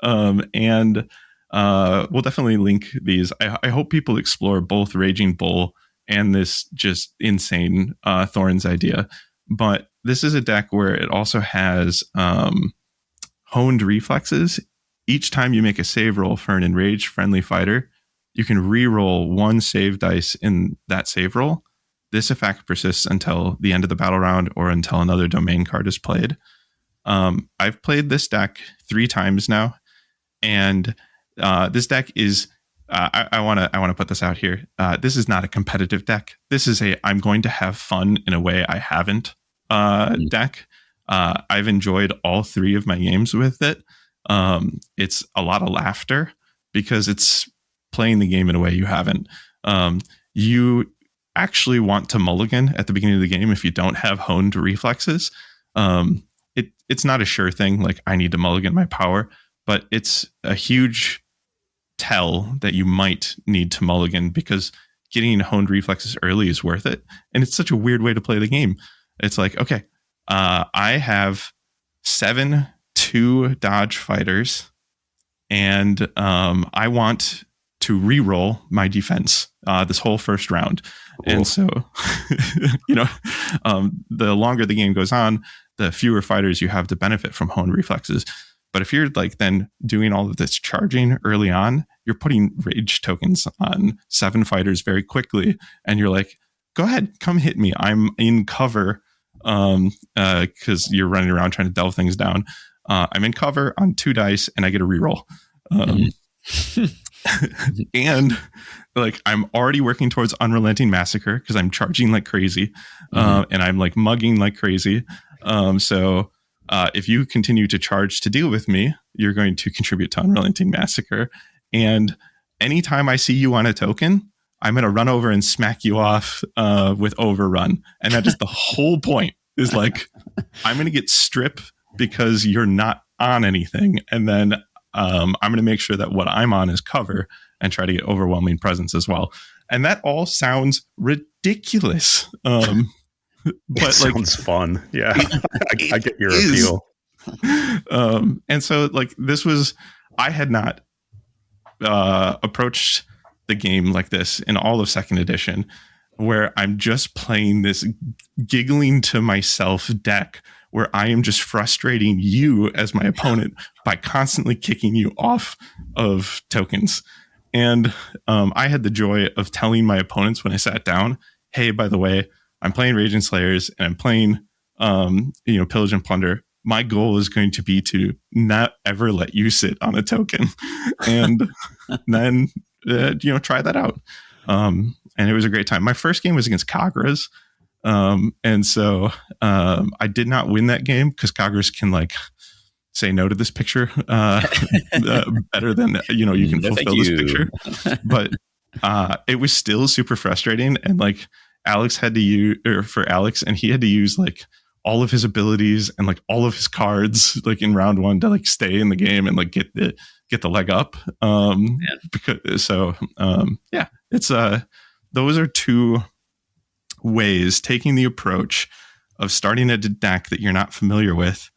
And we'll definitely link these. I hope people explore both Raging Bull and this just insane Thorns idea. But this is a deck where it also has honed reflexes. Each time you make a save roll for an enraged friendly fighter, you can re-roll one save dice in that save roll. This effect persists until the end of the battle round or until another domain card is played. I've played this deck 3 times now, and this deck is I want to put this out here. This is not a competitive deck. This is I'm going to have fun in a way I haven't deck. I've enjoyed all 3 of my games with it. It's a lot of laughter because it's playing the game in a way you haven't. You actually want to mulligan at the beginning of the game if you don't have honed reflexes. It's not a sure thing, like I need to mulligan my power, but it's a huge tell that you might need to mulligan because getting honed reflexes early is worth it. And it's such a weird way to play the game. It's like, okay, I have 7 2-dodge fighters, and I want to re-roll my defense this whole first round. Cool. And so, the longer the game goes on, the fewer fighters you have to benefit from honed reflexes. But if you're like then doing all of this charging early on, you're putting rage tokens on 7 fighters very quickly. And you're like, go ahead, come hit me. I'm in cover because you're running around trying to delve things down. I'm in cover on 2 dice and I get a reroll. And like I'm already working towards Unrelenting Massacre because I'm charging like crazy and I'm like mugging like crazy. So if you continue to charge to deal with me, you're going to contribute to Unrelenting Massacre. And anytime I see you on a token, I'm going to run over and smack you off with Overrun. And that is the whole point, is like, I'm going to get strip because you're not on anything. And then I'm going to make sure that what I'm on is cover and try to get overwhelming presence as well. And that all sounds ridiculous. But it sounds fun. Yeah. I get your appeal. And so like I had not approached the game like this in all of 2nd edition, where I'm just playing this giggling to myself deck where I am just frustrating you as my opponent by constantly kicking you off of tokens. And I had the joy of telling my opponents when I sat down, hey, by the way, I'm playing Raging Slayers and I'm playing, Pillage and Plunder. My goal is going to be to not ever let you sit on a token, and then try that out. And it was a great time. My first game was against Kagras, and so I did not win that game because Kagras can like say no to this picture better than you can fulfill this picture. But it was still super frustrating, and like. Alex had to use, or for Alex, and he had to use like all of his abilities and like all of his cards like in round 1 to like stay in the game and like get the leg up. It's those are 2 ways, taking the approach of starting a deck that you're not familiar with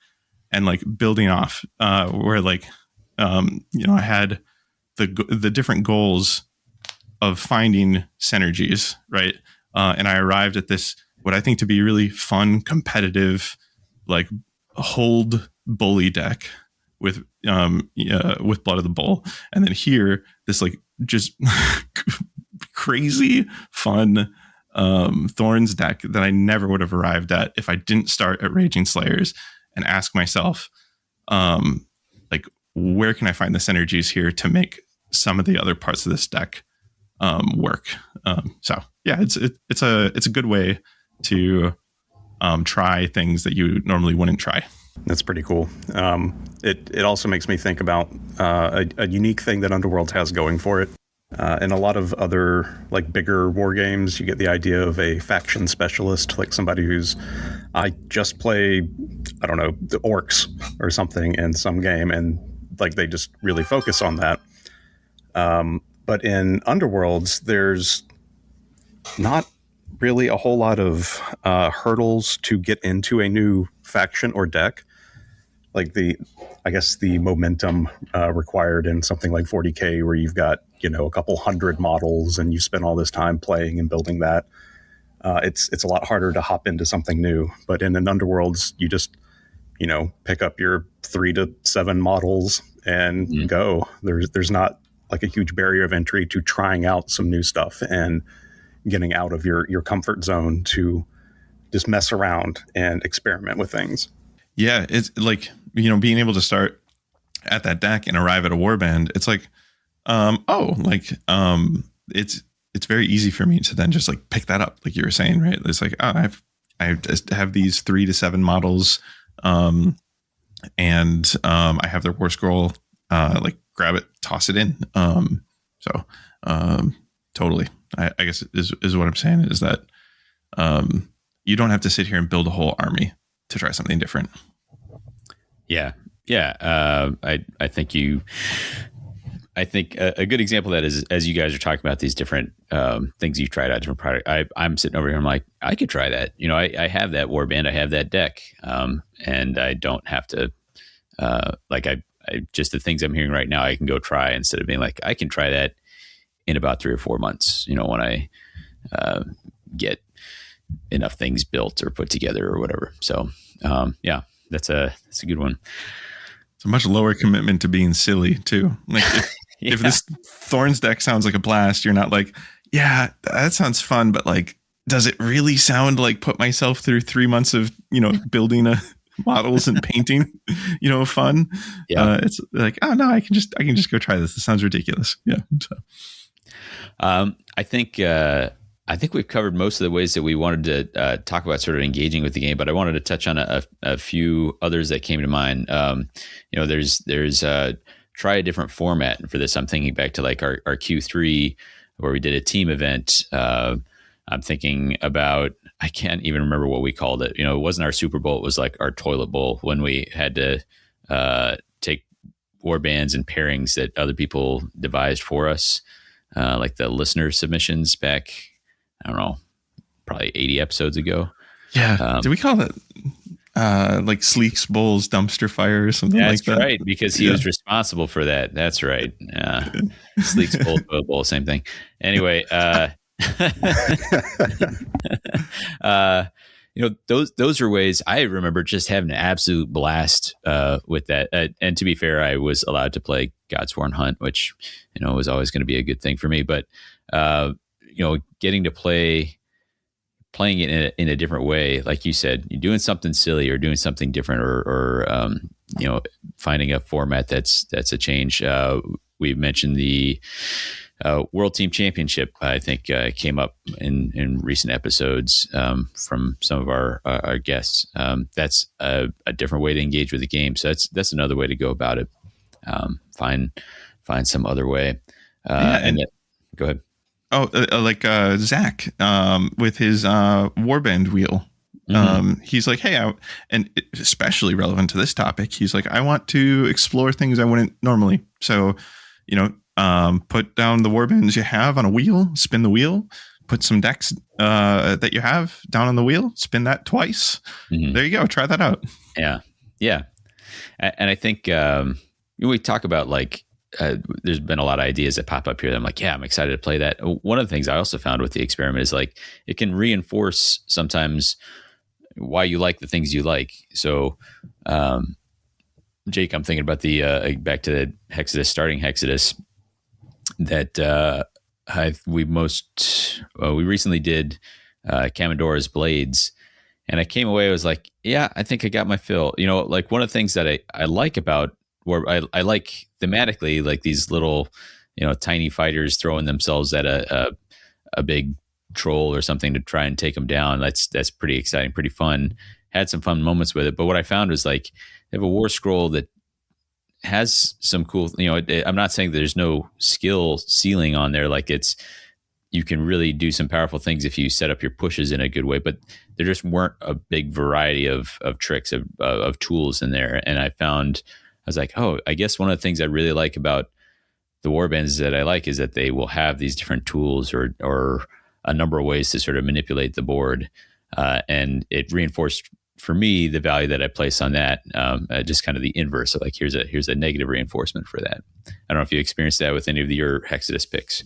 and like building off where like I had the different goals of finding synergies, right? And I arrived at this, what I think to be really fun, competitive, like hold bully deck with Blood of the Bull. And then here, this like just crazy fun Thorns deck that I never would have arrived at if I didn't start at Raging Slayers and ask myself, like, where can I find the synergies here to make some of the other parts of this deck work? So yeah, it's a good way to try things that you normally wouldn't try. That's pretty cool. It also makes me think about a unique thing that Underworlds has going for it. In a lot of other like bigger war games, you get the idea of a faction specialist, like somebody I just play, I don't know, the orcs or something in some game, and like they just really focus on that. But in Underworlds, there's not really a whole lot of hurdles to get into a new faction or deck. Like the momentum required in something like 40K, where you've got, a couple hundred models and you spend all this time playing and building that. It's a lot harder to hop into something new. But in an Underworlds, you just, pick up your 3 to 7 models and go. There's not like a huge barrier of entry to trying out some new stuff and getting out of your comfort zone to just mess around and experiment with things. Yeah, it's like, being able to start at that deck and arrive at a warband. It's like, it's very easy for me to then just like pick that up, like you were saying, right? It's like, I just have these 3 to 7 models, and I have their war scroll. Like grab it, toss it in. Totally. I guess is what I'm saying is that you don't have to sit here and build a whole army to try something different. Yeah. I think a good example of that is, as you guys are talking about these different things you've tried out, different product. I'm sitting over here. I'm like, I could try that. I have that warband. I have that deck, and I don't have to. I just the things I'm hearing right now, I can go try instead of being like, I can try that in about 3 or 4 months. When I get enough things built or put together or whatever. So that's a good one. It's a much lower commitment to being silly too. Like if this Thorns deck sounds like a blast, you're not like, yeah, that sounds fun, but like, does it really sound like put myself through 3 months of, building models and painting, fun? Yeah. It's like, oh no, I can just go try this. This sounds ridiculous. Yeah. So. I think we've covered most of the ways that we wanted to talk about sort of engaging with the game, but I wanted to touch on a few others that came to mind. There's try a different format. And for this, I'm thinking back to like our Q3 where we did a team event. I'm thinking about, I can't even remember what we called it. It wasn't our Super Bowl. It was like our toilet bowl when we had to take war bands and pairings that other people devised for us. Like the listener submissions back, I don't know, probably 80 episodes ago. Yeah. Did we call it like Sleek's Bowl's dumpster fire or something like that? That's right, because he was responsible for that. That's right. Sleek's Bowl, same thing. Anyway, those are ways I remember just having an absolute blast with that. And to be fair, I was allowed to play Godsworn Hunt, which was always going to be a good thing for me. But getting to playing it in a different way, like you said, you're doing something silly or doing something different, or finding a format that's a change. We mentioned the World Team Championship, I think, came up in recent episodes from some of our guests. That's a different way to engage with the game. So that's another way to go about it. Find some other way. Go ahead. Oh, like Zach with his warband wheel. Mm-hmm. He's like, hey, and especially relevant to this topic, he's like, I want to explore things I wouldn't normally. So, put down the warbands you have on a wheel, spin the wheel, put some decks that you have down on the wheel, spin that twice. Mm-hmm. There you go. Try that out. Yeah. Yeah. And I think we talk about like, there's been a lot of ideas that pop up here that I'm like, yeah, I'm excited to play that. One of the things I also found with the experiment is like, it can reinforce sometimes why you like the things you like. So, Jake, I'm thinking about the back to the Hexadus, starting Hexadus, that we recently did Kamadora's Blades, and I came away, I was like, yeah, I think I got my fill. Like one of the things that I like about, where I like thematically, like these little, tiny fighters throwing themselves at a big troll or something to try and take them down. That's pretty exciting, pretty fun. Had some fun moments with it. But what I found was like, they have a war scroll that has some cool, I'm not saying there's no skill ceiling on there. Like you can really do some powerful things if you set up your pushes in a good way, but there just weren't a big variety of tricks, of tools in there. And I was like, oh, I guess one of the things I really like about the warbands that I like is that they will have these different tools or a number of ways to sort of manipulate the board. And it reinforced for me the value that I place on that, just kind of the inverse. So like, here's a negative reinforcement for that. I don't know if you experienced that with any of your Hexadus picks.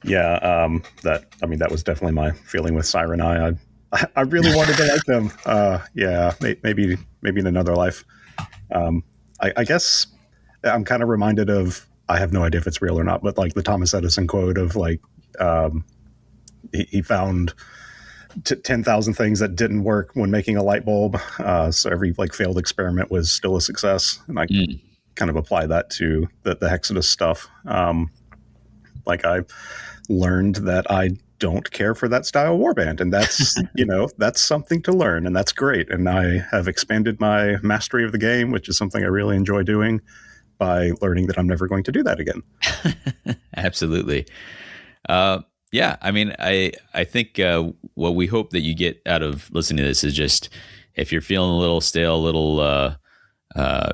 Yeah, that was definitely my feeling with Siren Eye. I really wanted to like them. Yeah, maybe in another life. I guess I'm kind of reminded of I have no idea if it's real or not, but like the Thomas Edison quote of like, he found 10,000 things that didn't work when making a light bulb. So every like failed experiment was still a success. And I kind of apply that to the Hexadus stuff. Like I learned that I don't care for that style warband, and that's, that's something to learn, and that's great. And I have expanded my mastery of the game, which is something I really enjoy doing, by learning that I'm never going to do that again. Absolutely. Yeah, I mean, I think what we hope that you get out of listening to this is just, if you're feeling a little stale, a little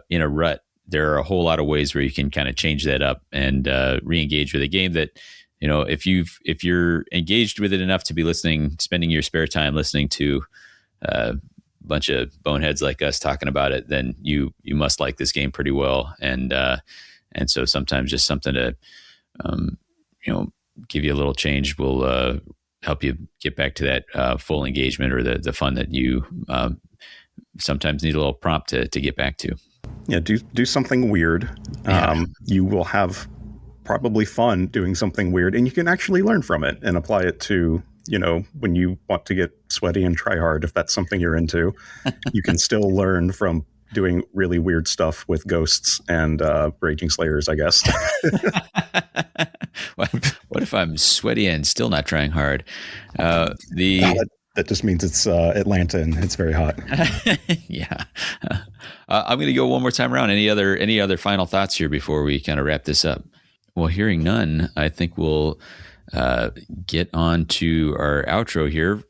in a rut, there are a whole lot of ways where you can kind of change that up and re-engage with a game that, if you're engaged with it enough to be spending your spare time listening to a bunch of boneheads like us talking about it, then you must like this game pretty well. And so sometimes just something to, give you a little change will help you get back to that full engagement, or the fun that you sometimes need a little prompt to get back to. Yeah, do something weird. You will have probably fun doing something weird, and you can actually learn from it and apply it to, when you want to get sweaty and try hard, if that's something you're into. You can still learn from doing really weird stuff with ghosts and raging slayers, I guess. What if I'm sweaty and still not trying hard? That just means it's Atlanta and it's very hot. Yeah. I'm going to go one more time around. Any other final thoughts here before we kind of wrap this up? Well, hearing none, I think we'll get on to our outro here.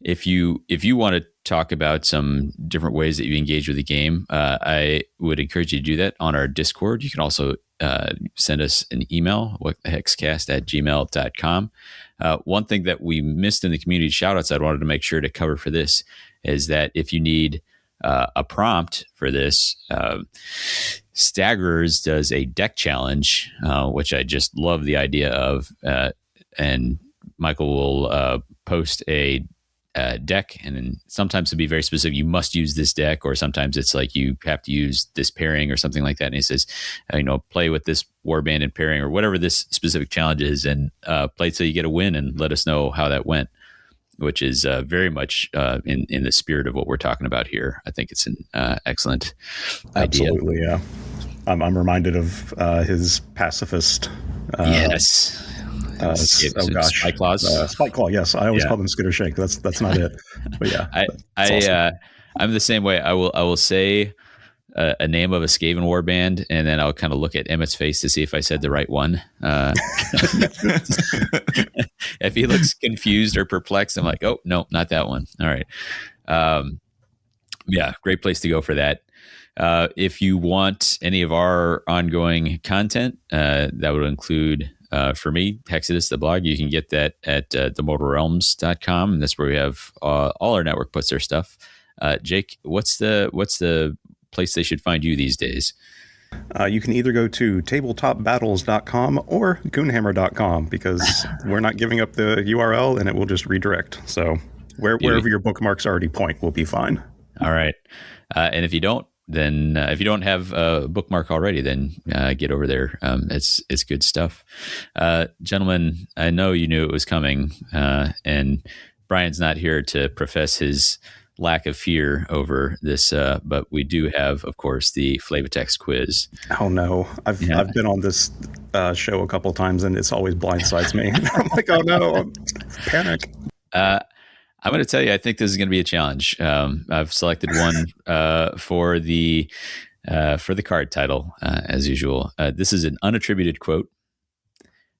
If you want to talk about some different ways that you engage with the game, I would encourage you to do that on our Discord. You can also send us an email, whathehexcast@gmail.com. One thing that we missed in the community shoutouts I wanted to make sure to cover for this is that if you need a prompt for this, Staggerers does a deck challenge, which I just love the idea of. And Michael will post a deck, and then sometimes to be very specific, you must use this deck, or sometimes it's like you have to use this pairing or something like that. And he says, play with this warband and pairing, or whatever this specific challenge is, and play till you get a win, and let us know how that went, which is very much in the spirit of what we're talking about here. I think it's an excellent idea. Absolutely, yeah. I'm reminded of his pacifist. Yes. Spike Claws. Spike Claw. Yes, I always call them Skitter Shake. That's not it. But yeah, awesome. I'm the same way. I will say a name of a Skaven warband, and then I'll kind of look at Emmett's face to see if I said the right one. If he looks confused or perplexed, I'm like, oh no, not that one. All right. Yeah, great place to go for that. If you want any of our ongoing content, that would include, for me, Hexadus, the blog. You can get that at themortalrealms.com. That's where we have all our network puts their stuff. Jake, what's the place they should find you these days? You can either go to tabletopbattles.com or goonhammer.com, because we're not giving up the URL and it will just redirect. So wherever your bookmarks already point will be fine. All right. And if you don't, then if you don't have a bookmark already, then get over there. It's good stuff. Gentlemen, I know you knew it was coming, and Brian's not here to profess his lack of fear over this, but we do have, of course, the Flavitex quiz. Oh no, I've been on this show a couple times, and it's always blindsides me. I'm like, oh no, panic. I'm going to tell you, I think this is going to be a challenge. I've selected one for the card title, as usual. This is an unattributed quote.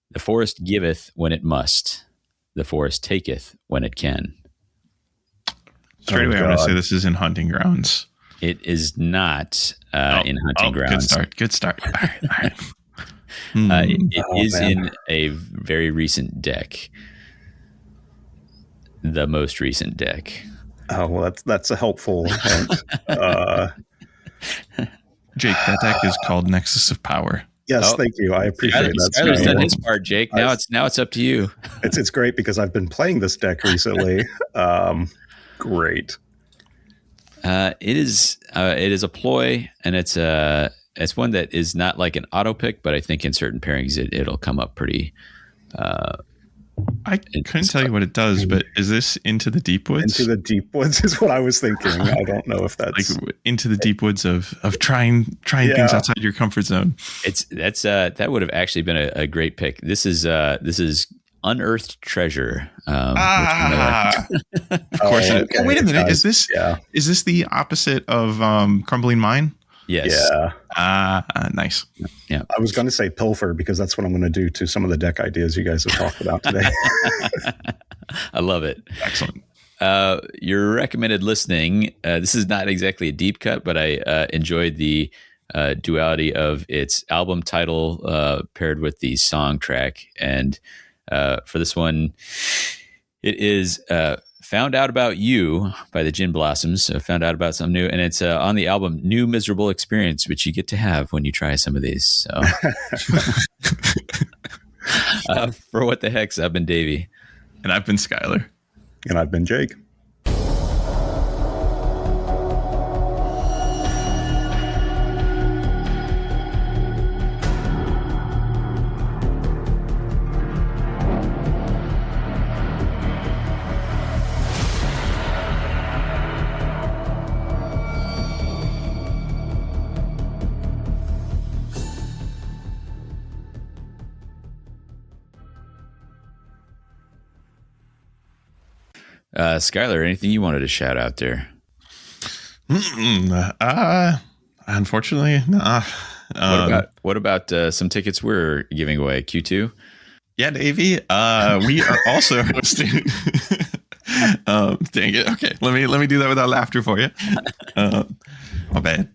"The forest giveth when it must. The forest taketh when it can." Straight away, I'm going to say this is in Hunting Grounds. It is not in Hunting Grounds. Good start. All right. It is in a very recent deck. The most recent deck. Oh, well, that's a helpful hint. Jake, that deck is called Nexus of Power. Yes, thank you. I appreciate that. Skyler's done his part, Jake. Now it's up to you. It's great because I've been playing this deck recently. Great. It is a ploy, and it's it's one that is not like an auto pick, but I think in certain pairings it'll come up pretty. I couldn't tell you what it does, but is this Into the Deep Woods? Into the Deep Woods is what I was thinking. I don't know if that's like into the deep woods of trying things outside your comfort zone. That would have actually been a great pick. This is Unearthed Treasure. Of course. Okay. Wait a minute. Is this the opposite of Crumbling Mine? Yes. Yeah. Nice. Yeah. I was going to say Pilfer because that's what I'm going to do to some of the deck ideas you guys have talked about today. I love it. Excellent. Your recommended listening. This is not exactly a deep cut, but I enjoyed the duality of its album title paired with the song track. And for this one, it is Found Out About You by the Gin Blossoms. So found out about something new. And it's on the album New Miserable Experience, which you get to have when you try some of these. So for What the Hex, I've been Davy. And I've been Skyler. And I've been Jake. Skyler, anything you wanted to shout out there? Unfortunately, nah. What about some tickets we're giving away? Q2? Yeah, Davy. We are also hosting. Dang it. Okay, let me do that without laughter for you. My bad.